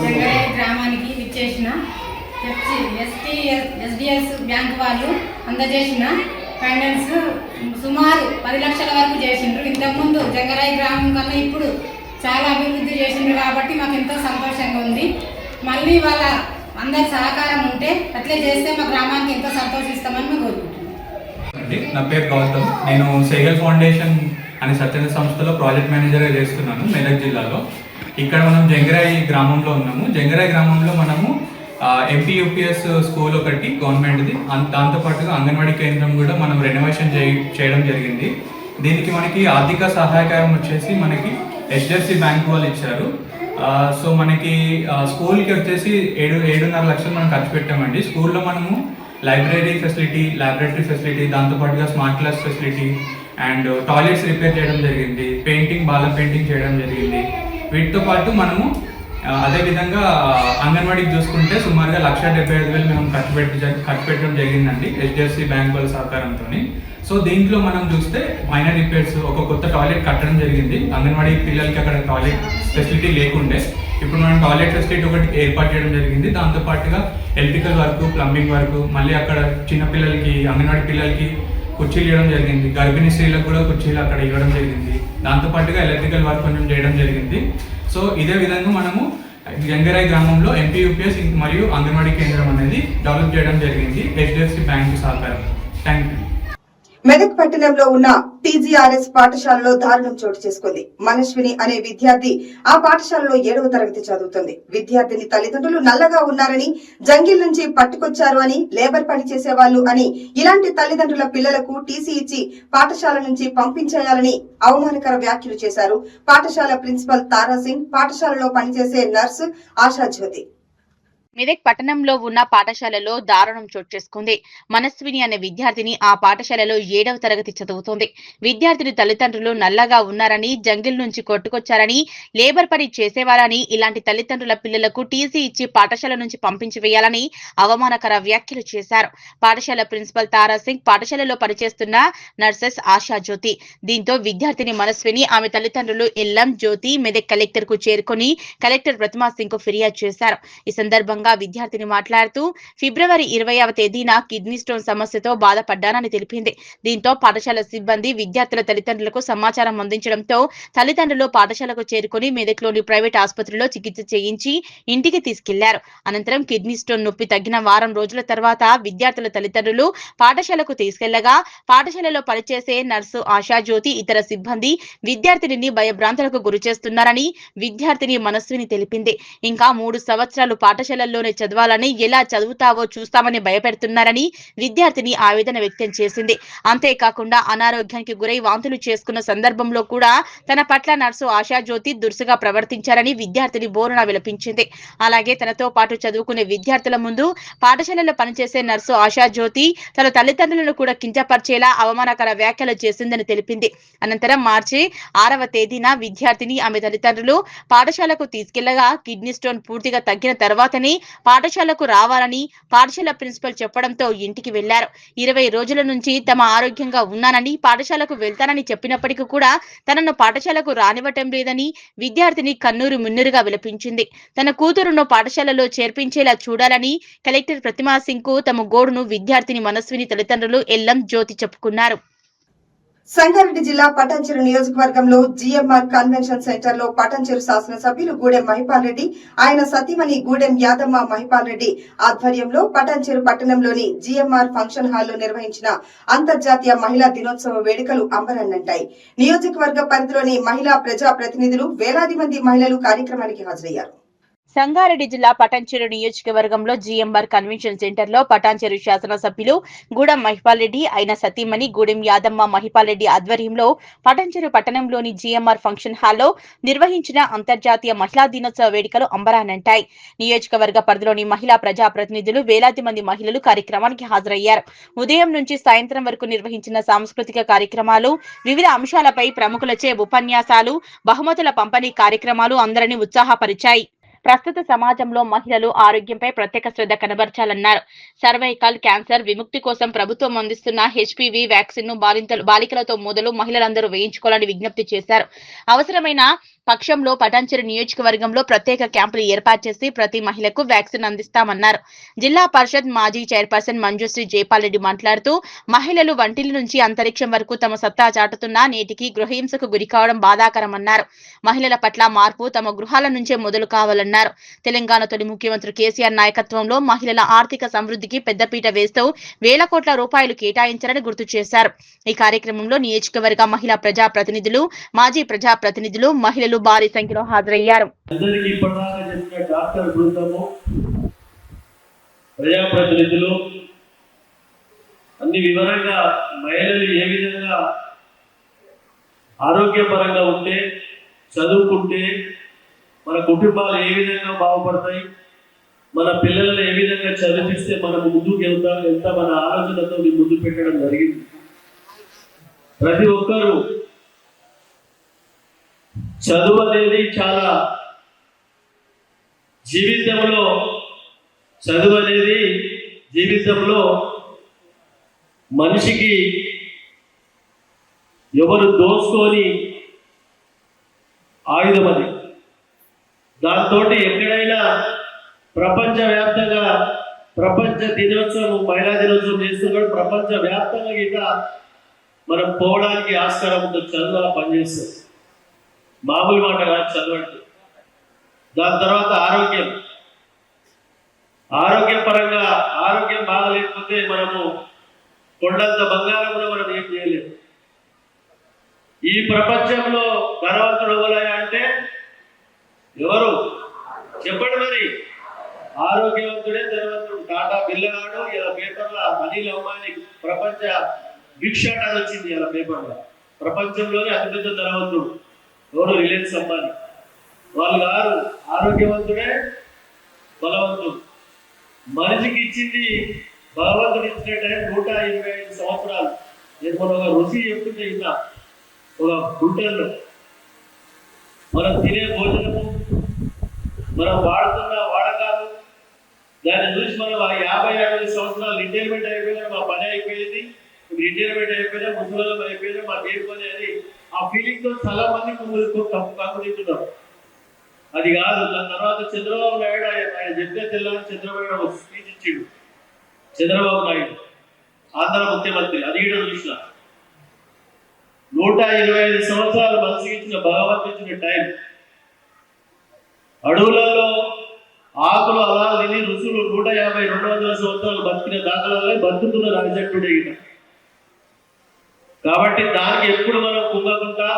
జంగరాయి గ్రామానికి విచ్చేసిన ఎస్డిఎస్ బ్యాంక్ వాళ్ళు అందజేసిన ఫైనాన్స్ సుమారు 10 లక్షల వరకు చేసిండ్రు. ఇంతకుముందు జంగరాయి గ్రామం కన్నా ఇప్పుడు చాలా అభివృద్ధి చేసిండ్రు కాబట్టి మాకు ఎంతో సంతోషంగా ఉంది. మళ్ళీ వాళ్ళ అందరి సహకారం ఉంటే అట్లే చేస్తే మా గ్రామానికి ఎంతో సంతోషిస్తామని మేము కోరుకుంటున్నాం. నా పేరు గౌతమ్. నేను సెహగల్ ఫౌండేషన్ అనే స్వచ్ఛంద సంస్థలో ప్రాజెక్ట్ మేనేజర్గా చేస్తున్నాను మెదక్ జిల్లాలో. ఇక్కడ మనం జంగరాయి గ్రామంలో ఉన్నాము. జంగరాయి గ్రామంలో మనము ఎంపీయూపీఎస్ స్కూల్ ఒకటి గవర్నమెంట్ది, దాంతోపాటుగా అంగన్వాడీ కేంద్రం కూడా మనం రెనోవేషన్ చేయడం జరిగింది. దీనికి మనకి ఆర్థిక సహాయకారం వచ్చేసి మనకి HDFC బ్యాంక్ వాళ్ళు ఇచ్చారు. సో మనకి స్కూల్కి వచ్చేసి 7.5 లక్షలు మనం ఖర్చు పెట్టామండి. స్కూల్లో మనము లైబ్రరీ ఫెసిలిటీ, ల్యాబొరేటరీ ఫెసిలిటీ, దాంతోపాటుగా smart class facility and toilets repair చేయడం జరిగింది, బాల పెయింటింగ్ చేయడం జరిగింది. వీటితో పాటు మనము అదేవిధంగా అంగన్వాడీకి చూసుకుంటే సుమారుగా 1,75,000 మేము ఖర్చు పెట్టడం జరిగిందండి HDFC బ్యాంక్ వాళ్ళ సహకారంతో. సో దీంట్లో మనం చూస్తే మైనర్ రిపేర్స్, ఒక కొత్త టాయిలెట్ కట్టడం జరిగింది. అంగన్వాడీ పిల్లలకి అక్కడ టాయిలెట్ ఫెసిలిటీ లేకుండే, ఇప్పుడు మనం టాయిలెట్ ఫెసిలిటీ ఒకటి ఏర్పాటు చేయడం జరిగింది. దాంతోపాటుగా ఎలక్ట్రికల్ వర్క్, ప్లంబింగ్ వర్క్, మళ్ళీ అక్కడ చిన్నపిల్లలకి, అంగన్వాడీ పిల్లలకి కుర్చీలు ఇవ్వడం జరిగింది. గర్భిణీ స్త్రీలకు కూడా కుర్చీలు అక్కడ ఇవ్వడం జరిగింది. దాంతోపాటుగా ఎలక్ట్రికల్ వర్క్ కొంచెం చేయడం జరిగింది. సో ఇదే విధంగా మనము జంగరాయ్ గ్రామంలో MPUPS మరియు అంగన్వాడీ కేంద్రం అనేది డెవలప్ చేయడం జరిగింది HDFC బ్యాంకు సహకారం. Thank you. మెదక్ పట్టణంలో ఉన్న TGRS పాఠశాలలో దారుణం చోటు చేసుకుంది. మనస్విని అనే విద్యార్థి ఆ పాఠశాలలో 7వ తరగతి చదువుతుంది. విద్యార్థిని తల్లిదండ్రులు నల్లగా ఉన్నారని, జంగిల్ నుంచి పట్టుకొచ్చారు అని, లేబర్ పని చేసేవాళ్లు అని, ఇలాంటి తల్లిదండ్రుల పిల్లలకు టీసీ ఇచ్చి పాఠశాల నుంచి పంపించేయాలని అవమానకర వ్యాఖ్యలు చేశారు పాఠశాల ప్రిన్సిపల్ తారాసింగ్, పాఠశాలలో పనిచేసే నర్సు ఆశాజ్యోతి. మెదక్ పట్టణంలో ఉన్న పాఠశాలలో దారుణం చోటు చేసుకుంది. మనస్విని అనే విద్యార్థిని ఆ పాఠశాలలో 7వ తరగతి చదువుతోంది. విద్యార్థిని తల్లిదండ్రులు నల్లగా ఉన్నారని, జంగిల్ నుంచి కొట్టుకొచ్చారని, లేబర్ పని చేసేవారని, ఇలాంటి తల్లిదండ్రుల పిల్లలకు టీసీ ఇచ్చి పాఠశాల నుంచి పంపించి వేయాలని అవమానకర వ్యాఖ్యలు చేశారు పాఠశాల ప్రిన్సిపల్ తారాసింగ్, పాఠశాలలో పనిచేస్తున్న నర్సెస్ ఆశాజ్యోతి. దీంతో విద్యార్థిని మనస్విని, ఆమె తల్లిదండ్రులు ఎల్లం జ్యోతి మెదక్ కలెక్టర్ కు చేరుకుని కలెక్టర్ ప్రతిమా సింగ్ కు ఫిర్యాదు చేశారు. ఈ సందర్భంగా విద్యార్థిని మాట్లాడుతూ ఫిబ్రవరి 20వ తేదీన కిడ్నీ స్టోన్ సమస్యతో బాధపడ్డానని తెలిపింది. దీంతో పాఠశాల సిబ్బంది విద్యార్థుల తల్లిదండ్రులకు సమాచారం అందించడంతో తల్లిదండ్రులు పాఠశాలకు చేరుకుని మెదక్లోని ప్రైవేట్ ఆసుపత్రిలో చికిత్స చేయించి ఇంటికి తీసుకెళ్లారు. అనంతరం కిడ్నీ స్టోన్ నొప్పి తగ్గిన వారం రోజుల తర్వాత విద్యార్థుల తల్లిదండ్రులు పాఠశాలకు తీసుకెళ్లగా పాఠశాలలో పనిచేసే నర్సు ఆశాజ్యోతి, ఇతర సిబ్బంది విద్యార్థిని భయభ్రాంతులకు గురి చేస్తున్నారని విద్యార్థిని మనస్విని తెలిపింది. ఇంకా 3 సంవత్సరాలు పాఠశాలలోనే చదవాలని, ఎలా చదువుతావో చూస్తామని భయపెడుతున్నారని విద్యార్థిని ఆవేదన వ్యక్తం చేసింది. అంతేకాకుండా అనారోగ్యానికి గురై వాంతులు చేసుకున్న సందర్భంలో కూడా తన పట్ల నర్సు ఆశాజ్యోతి దురుసుగా ప్రవర్తించారని విద్యార్థిని బోరున విలపించింది. అలాగే తనతో పాటు చదువుకునే విద్యార్థుల ముందు పాఠశాలలో పనిచేసే నర్సు ఆశాజ్యోతి తన తల్లిదండ్రులను కూడా కించపరిచేలా అవమానకర వ్యాఖ్యలు చేసిందని తెలిపింది. అనంతరం మార్చి 6వ తేదీన విద్యార్థిని, ఆమె తల్లిదండ్రులు పాఠశాలకు తీసుకెళ్లగా కిడ్నీ స్టోన్ పూర్తిగా తగ్గిన తర్వాతనే పాఠశాలకు రావాలని పాఠశాల ప్రిన్సిపల్ చెప్పడంతో ఇంటికి వెళ్లారు. 20 రోజుల నుంచి తమ ఆరోగ్యంగా ఉన్నానని, పాఠశాలకు వెళ్తానని చెప్పినప్పటికీ కూడా తనను పాఠశాలకు రానివ్వటం లేదని విద్యార్థిని కన్నూరు మున్నూరుగా విలపించింది. తన కూతురును పాఠశాలలో చేర్పించేలా చూడాలని కలెక్టర్ ప్రతిమా సింగ్ కు తమ గోడును విద్యార్థిని మనస్విని తల్లిదండ్రులు ఎల్లం జ్యోతి చెప్పుకున్నారు. సంగారెడ్డి జిల్లా పటాన్చెరు నియోజకవర్గంలో GMR కన్వెన్షన్ సెంటర్ లో పటాన్చెరు శాసనసభ్యులు గూడెం మహిపాల్ రెడ్డి, ఆయన సతీమణి గూడెం యాదమ్మ మహిపాల్ రెడ్డి ఆధ్వర్యంలో పటాన్చెరు పట్టణంలోని GMR ఫంక్షన్ హాల్లో నిర్వహించిన అంతర్జాతీయ మహిళా దినోత్సవ వేడుకలు అంబరాన్నంటాయి. నియోజకవర్గ పరిధిలోని మహిళా ప్రజా ప్రతినిధులు, వేలాది మంది మహిళలు కార్యక్రమానికి హాజరయ్యారు. సంగారెడ్డి జిల్లా పటాన్చెరు నియోజకవర్గంలో GMR కన్వెన్షన్ సెంటర్ లో పటాన్చెరు శాసనసభ్యులు గూడెం మహిపాల్ రెడ్డి, ఆయన సతీమణి గూడెం యాదమ్మ మహిపాల్ రెడ్డి ఆధ్వర్యంలో పటాన్చెరు పట్టణంలోని GMR ఫంక్షన్ హాల్లో నిర్వహించిన అంతర్జాతీయ మహిళా దినోత్సవ వేడుకలు అంబరానంటాయి. నియోజకవర్గ పరిధిలోని మహిళా ప్రజా ప్రతినిధులు, వేలాది మంది మహిళలు కార్యక్రమానికి హాజరయ్యారు. ఉదయం నుంచి సాయంత్రం వరకు నిర్వహించిన సాంస్కృతిక కార్యక్రమాలు, వివిధ అంశాలపై ప్రముఖులచే ఉపన్యాసాలు, బహుమతుల పంపిణీ కార్యక్రమాలు అందరినీ ఉత్సాహపరిచాయి. ప్రస్తుత సమాజంలో మహిళలు ఆరోగ్యంపై ప్రత్యేక శ్రద్ధ కనబర్చాలన్నారు. సర్వైకల్ క్యాన్సర్ విముక్తి కోసం ప్రభుత్వం అందిస్తున్న HPV వ్యాక్సిన్ ను బాలికలతో మొదలు మహిళలందరూ వేయించుకోవాలని విజ్ఞప్తి చేశారు. అవసరమైన పక్షంలో పటాన్చెరు నియోజకవర్గంలో ప్రత్యేక క్యాంపులు ఏర్పాటు చేసి ప్రతి మహిళకు వ్యాక్సిన్ అందిస్తామన్నారు. జిల్లా పరిషత్ మాజీ చైర్పర్సన్ మంజుశ్రీ జైపాల్ రెడ్డి మాట్లాడుతూ మహిళలు వంటిల నుంచి అంతరిక్షం వరకు తమ సత్తా చాటుతున్నా నేటికి గృహహింసకు గురి కావడం బాధాకరమన్నారు. మహిళల పట్ల మార్పు తమ గృహాల నుంచే మొదలు కావాలన్నారు. తెలంగాణ తొలి ముఖ్యమంత్రి కేసీఆర్ నాయకత్వంలో మహిళల ఆర్థిక సమృద్ధికి పెద్దపీట వేస్తూ వేల కోట్ల రూపాయలు కేటాయించారని గుర్తు చేశారు. ఈ కార్యక్రమంలో నియోజకవర్గ మహిళా ప్రజా ప్రతినిధులు, మాజీ ప్రజా ప్రతినిధులు, మహిళలు భారీ సంఖ్యలో హాజరయ్యారు. ప్రజాప్రతినిధులు అన్ని వివరంగా మహిళలు ఏ విధంగా ఆరోగ్యపరంగా ఉంటే చదువుకుంటే మన కుటుంబాలు ఏ విధంగా బాగుపడతాయి, మన పిల్లలను ఏ విధంగా చదివిస్తే మనం ముందుకు ఎంత మన ఆలోచనతో ముందు పెట్టడం జరిగింది. ప్రతి ఒక్కరూ చదువు అనేది చాలా జీవితంలో మనిషికి ఎవరు దోచుకొని ఆయుధం అది. దాంతో ఎక్కడైనా ప్రపంచవ్యాప్తంగా ప్రపంచ దినోత్సవం, మహిళా దినోత్సవం చేస్తున్నాడు. ప్రపంచవ్యాప్తంగా గిట్ట మనం పోవడానికి ఆస్కారం ఉంటుంది. చదువు అలా పనిచేస్తుంది, మామూలు మాట కాదు చదువు అంటే. దాని తర్వాత ఆరోగ్యపరంగా ఆరోగ్యం బాగలేకపోతే మనము కొండంత బంగారం కూడా మనం ఏం చేయలేము. ఈ ప్రపంచంలో ధనవంతుడు ఎవరయ్యా అంటే ఎవరు చెప్పండి మరి? ఆరోగ్యవంతుడే ధనవంతుడు. టాటా బిల్లగాడు ఇలా పేపర్లో అనిల్ అంబానీ ప్రపంచ భిక్షాటన వచ్చింది. ఇలా పేపర్లో ప్రపంచంలోనే అతిపెద్ద ధనవంతుడు ఎవరు? రిలయన్స్ అంబానీ. వాళ్ళు గారు ఆరోగ్యవంతుడే బలవంతుడు. మనిషికి ఇచ్చింది భగవంతుడు ఇచ్చిన టైం 125 సంవత్సరాలు. నేను మనం ఒక రుచి చెప్తుంటే ఇంకా ఒక గుంటల్లో మనం తినే భోజనము, మనం వాడుతున్న వాడకాలు, దాన్ని చూసి మనం 50-60 సంవత్సరాలు రిటైర్మెంట్ అయిపోయినా మా పని అయిపోయింది, రిటైర్మెంట్ అయిపోయినా ముసలం అయిపోయినా మాకు ఏ పని అని ఆ ఫీలింగ్ తో చాలా మంది కంపుదింటున్నారు. అది కాదు. దాని తర్వాత చంద్రబాబు నాయుడు ఆయన చెప్పే తెల్లని చంద్రబాబు నాయుడు ఒక స్పీచ్ ఇచ్చిండు. చంద్రబాబు నాయుడు ఆంధ్ర ముఖ్యమంత్రి. అది కూడా చూసిన 125 సంవత్సరాలు మనిషికి ఇచ్చిన భగవంతుడు ఇచ్చిన టైం. అడవులలో ఆకులు అలా తిని ఋషులు 150-200 సంవత్సరాలు బతికిన దాఖలాలే బతుకుతున్న రాజట్టుడే ఇక. కాబట్టి దానికి ఎప్పుడు మనం కుంగకుండా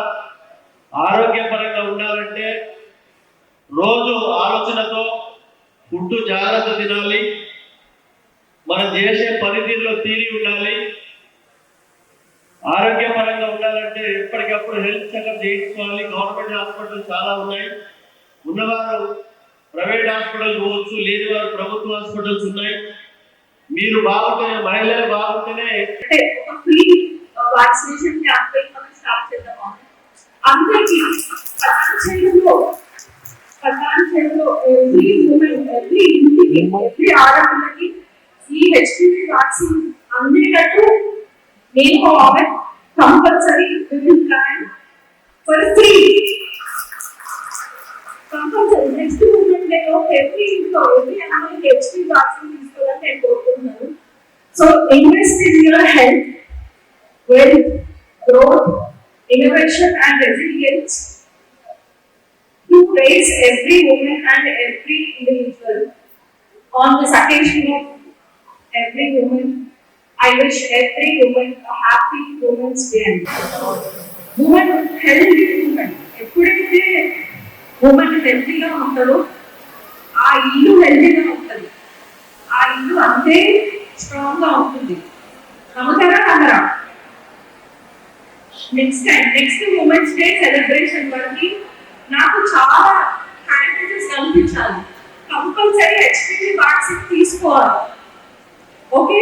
ఆరోగ్యపరంగా ఉండాలంటే రోజు ఆలోచనతో ఫుడ్ జాగ్రత్త తినాలి, మనం చేసే పనితీరులో తీరి ఉండాలి. ఆరోగ్యపరంగా ఉండాలంటే ఎప్పటికప్పుడు హెల్త్ చెకప్ చేయించుకోవాలి. గవర్నమెంట్ హాస్పిటల్ చాలా ఉన్నాయి. ఉన్నవారు ప్రైవేట్ హాస్పిటల్ పోవచ్చు, లేని వారు ప్రభుత్వ హాస్పిటల్స్ ఉన్నాయి. మీరు బాగుంటేనే, మహిళలు బాగుంటేనే వ్యాక్సినేషన్ క్యాంపెయిన్ మనం స్టార్ట్ చేద్దాం. అందరికీ పట్టణంలో ఎవ్రీ ఉమెన్, ఎవ్రీ ఇంటికి, ఎవ్రీ ఆడపిల్లకి ఈ హెచ్పివి వ్యాక్సిన్ అందేటట్టు నేను ఆమె compulsory plan for free compulsory next moment లో ఎవ్రీ ఇంట్లో ఎవ్రీ అమ్మాయికి హెచ్పివి వ్యాక్సిన్ తీసుకోవాలని నేను కోరుకుంటున్నాను. So invest in your health, wealth, growth, innovation and resilience to raise every woman and every individual. On this occasion of every woman, I wish every woman a happy Women's Day. Woman healthy woman. ఎప్పుడైతే woman హెల్తీగా ఉంటారో ఆ ఇల్లు హెల్తీగా ఉంటుంది, ఆ ఇల్లు అంతే స్ట్రాంగ్ గా ఉంటుంది. నమ్ముతారా నమ్మరా? నెక్స్ట్ ఉమెన్స్ డే సెలబ్రేషన్ వరకు నాకు చాలా హ్యాపీనెస్ కనిపించాలి. కంపల్సరీ హెచ్పివి వ్యాక్సిన్ తీసుకోవాలి. ఓకే,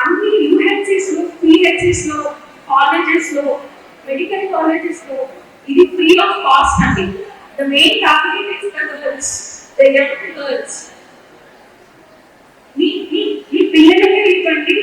అన్ని యూహెచ్సిస్ లో, పిహెచ్సిస్ లో, కాలేజెస్ లో, మెడికల్ కాలేజెస్ లో ఇది ఫ్రీ ఆఫ్ కాస్ట్ అండి. The main target is the girls, the young girls. మీ పిల్లలకి ఇవ్వండి.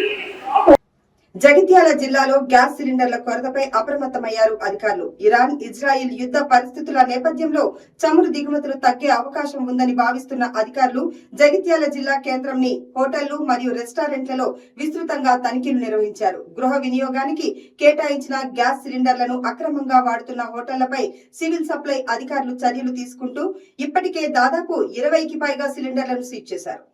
జగిత్యాల జిల్లాలో గ్యాస్ సిలిండర్ల కొరతపై అప్రమత్తమయ్యారు అధికారులు. ఇరాన్, ఇజ్రాయిల్ యుద్ధ పరిస్థితుల నేపథ్యంలో చమురు దిగుమతులు తగ్గే అవకాశం ఉందని భావిస్తున్న అధికారులు జగిత్యాల జిల్లా కేంద్రంని హోటళ్లు మరియు రెస్టారెంట్లలో విస్తృతంగా తనిఖీలు నిర్వహించారు. గృహ వినియోగానికి కేటాయించిన గ్యాస్ సిలిండర్లను అక్రమంగా వాడుతున్న హోటళ్లపై సివిల్ సప్లై అధికారులు చర్యలు తీసుకుంటూ ఇప్పటికే దాదాపు 20కి పైగా సిలిండర్లను సీజ్ చేశారు.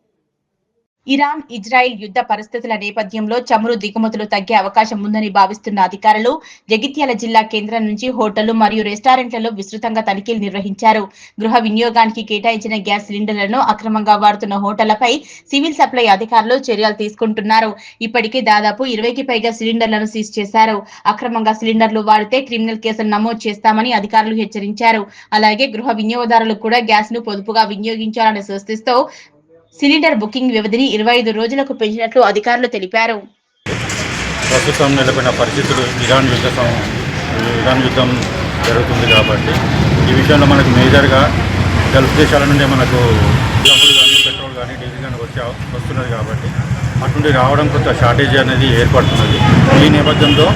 ఇరాన్ ఇజ్రాయెల్ యుద్ధ పరిస్థితుల నేపథ్యంలో చమురు దిగుమతులు తగ్గే అవకాశం ఉందని భావిస్తున్న అధికారులు జగిత్యాల జిల్లా కేంద్రం నుంచి హోటళ్లు మరియు రెస్టారెంట్లలో విస్తృతంగా తనిఖీలు నిర్వహించారు. గృహ వినియోగానికి కేటాయించిన గ్యాస్ సిలిండర్లను అక్రమంగా వాడుతున్న హోటళ్లపై సివిల్ సప్లై అధికారులు చర్యలు తీసుకుంటున్నారు. ఇప్పటికే దాదాపు 20కి పైగా సిలిండర్లను సీజ్ చేశారు. అక్రమంగా సిలిండర్లు వాడితే క్రిమినల్ కేసులు నమోదు చేస్తామని అధికారులు హెచ్చరించారు. అలాగే గృహ వినియోగదారులు కూడా గ్యాస్ ను పొదుపుగా వినియోగించాలని సూచిస్తూ సిలిండర్ బుకింగ్ వ్యవధిని 25 రోజులకు పెంచినట్లు అధికారులు తెలిపారు. ప్రస్తుతం నెలకొన్న పరిస్థితులు ఇరాన్ యుద్ధం జరుగుతుంది కాబట్టి ఈ విషయంలో మనకు మేజర్గా గల్ఫ్ దేశాల నుండి మనకు డబ్బులు కానీ పెట్రోల్ కానీ డీజిల్ కానీ వస్తున్నది కాబట్టి అటువంటి రావడం కొంత షార్టేజ్ అనేది ఏర్పడుతున్నది. ఈ నేపథ్యంలో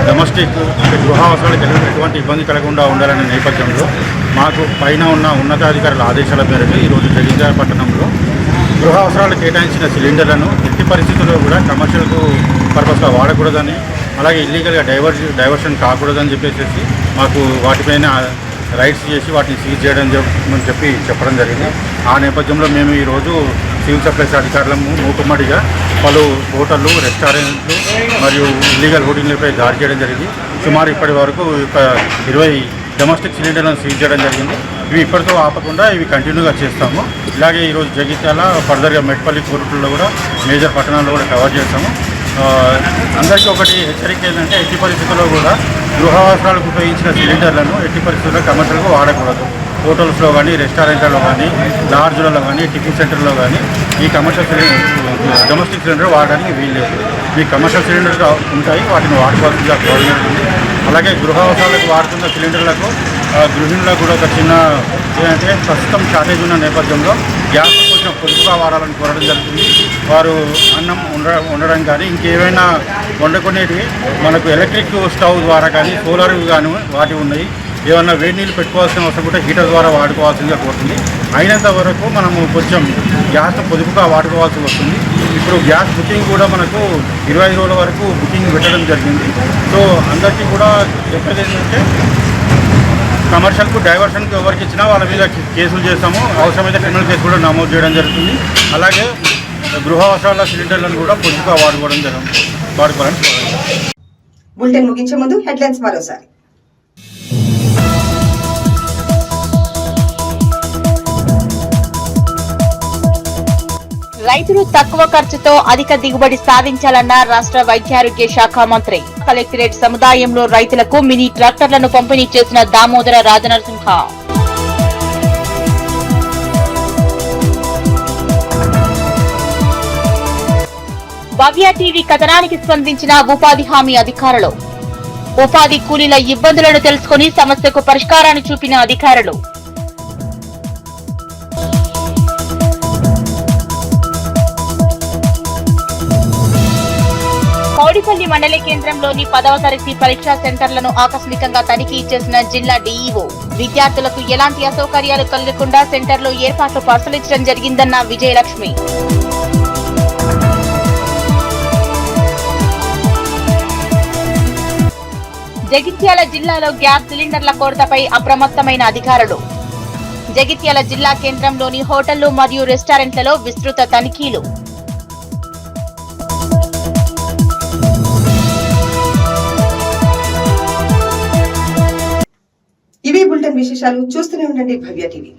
డొమెస్టిక్ గృహ అవసరాలకు ఎటువంటి ఇబ్బంది కలగకుండా ఉండాలనే నేపథ్యంలో మాకు పైన ఉన్న ఉన్నతాధికారుల ఆదేశాల మేరకు ఈరోజు జగిత్యాల పట్టణంలో గృహ అవసరాలు కేటాయించిన సిలిండర్లను ఎట్టి పరిస్థితుల్లో కూడా కమర్షియల్ పర్పస్గా వాడకూడదని, అలాగే ఇల్లీగల్గా డైవర్షన్ కాకూడదని చెప్పేసి మాకు వాటిపైన రైట్స్ చేసి వాటిని సీజ్ చేయడం చెప్పడం జరిగింది. ఆ నేపథ్యంలో మేము ఈరోజు సివిల్ సప్లైస్ అధికారులము మూకుమ్మడిగా పలు హోటళ్ళు, రెస్టారెంట్లు మరియు ఇల్లీగల్ హోటళ్లపై దాడి చేయడం జరిగింది. సుమారు ఇప్పటి వరకు 20 డొమెస్టిక్ సిలిండర్లను సీజ్ చేయడం జరిగింది. ఇవి ఇప్పటితో ఆపకుండా ఇవి కంటిన్యూగా చేస్తాము. ఇలాగే ఈరోజు జగిత్యాల ఫర్దర్గా మెట్పల్లి కోరుట్లలో కూడా మేజర్ పట్టణాల్లో కూడా కవర్ చేస్తాము. అందరికీ ఒకటి హెచ్చరిక ఏంటంటే ఎట్టి పరిస్థితుల్లో కూడా గృహ అవసరాలకు ఉపయోగించిన సిలిండర్లను ఎట్టి పరిస్థితుల్లో కమర్షియల్గా వాడకూడదు. హోటల్స్లో కానీ, రెస్టారెంట్లలో కానీ, లాడ్జ్లలో కానీ, టిఫిన్ సెంటర్లో కానీ ఈ డొమెస్టిక్ సిలిండర్ వాడడానికి వీల్లేదు. మీ కమర్షియల్ సిలిండర్స్ ఉంటాయి, వాటిని వాడుకోవాల్సిందిగా గవర్నమెంట్ ఉంది. అలాగే గృహ అవసరాలకు వాడుతున్న సిలిండర్లకు గృహిణులకు కూడా ఒక చిన్న ఏంటంటే ప్రస్తుతం షార్టేజ్ ఉన్న నేపథ్యంలో గ్యాస్ కొంచెం పొదుపుగా వాడాలని కోరడం జరుగుతుంది. వారు అన్నం ఉండడం కానీ ఇంకేమైనా వండుకునేవి మనకు ఎలక్ట్రిక్ స్టవ్ ద్వారా కానీ, సోలార్ కానీ వాటి ఉన్నాయి. ఏమన్నా వేడి నీళ్ళు పెట్టుకోవాల్సిన అవసరం కూడా హీటర్ ద్వారా వాడుకోవాల్సిందిగా కోరుతుంది. అయినంత వరకు మనము కొంచెం గ్యాస్ పొదుపుగా వాడుకోవాల్సి వస్తుంది. ఇప్పుడు గ్యాస్ బుకింగ్ కూడా మనకు 25 రోజుల వరకు బుకింగ్ పెట్టడం జరిగింది. సో అందరికీ కూడా చెప్పేది ఏంటంటే కమర్షియల్కు డైవర్షన్కి ఎవరికి ఇచ్చినా వాళ్ళ మీద కేసులు చేస్తాము. అవసరమైతే క్రిమినల్ కేసు కూడా నమోదు చేయడం జరుగుతుంది. అలాగే గృహ అవసరాల సిలిండర్లను కూడా పొదుపుగా వాడుకోవాలని బులెటిన్ ముగించే ముందు హెడ్లైన్స్ మరోసారి. రైతులు తక్కువ ఖర్చుతో అధిక దిగుబడి సాధించాలన్న రాష్ట్ర వైద్యారోగ్య శాఖ మంత్రి. కలెక్టరేట్ సముదాయంలో రైతులకు మినీ ట్రాక్టర్లను పంపిణీ చేసిన దామోదర రాజనరసింహ. భవ్య టీవీ కథనానికి స్పందించిన ఉపాధి హామీ అధికారులు. ఉపాధి కూలీల ఇబ్బందులను తెలుసుకుని సమస్యకు పరిష్కారాన్ని చూపిన అధికారులు. కౌడిపల్లి మండల కేంద్రంలోని 10వ తరగతి పరీక్షా సెంటర్లను ఆకస్మికంగా తనిఖీ చేసిన జిల్లా డీఈఓ. విద్యార్థులకు ఎలాంటి అసౌకర్యాలు కలగకుండా సెంటర్లో ఏర్పాట్లు పరిశీలించడం జరిగిందన్న విజయలక్ష్మి. జగిత్యాల జిల్లాలో గ్యాస్ సిలిండర్ల కొరతపై అప్రమత్తమైన అధికారులు. జగిత్యాల జిల్లా కేంద్రంలోని హోటళ్లు మరియు రెస్టారెంట్లలో విస్తృత తనిఖీలు. ఇవే బులెటిన్ విశేషాలు. చూస్తూనే ఉండండి భవ్య టీవీ.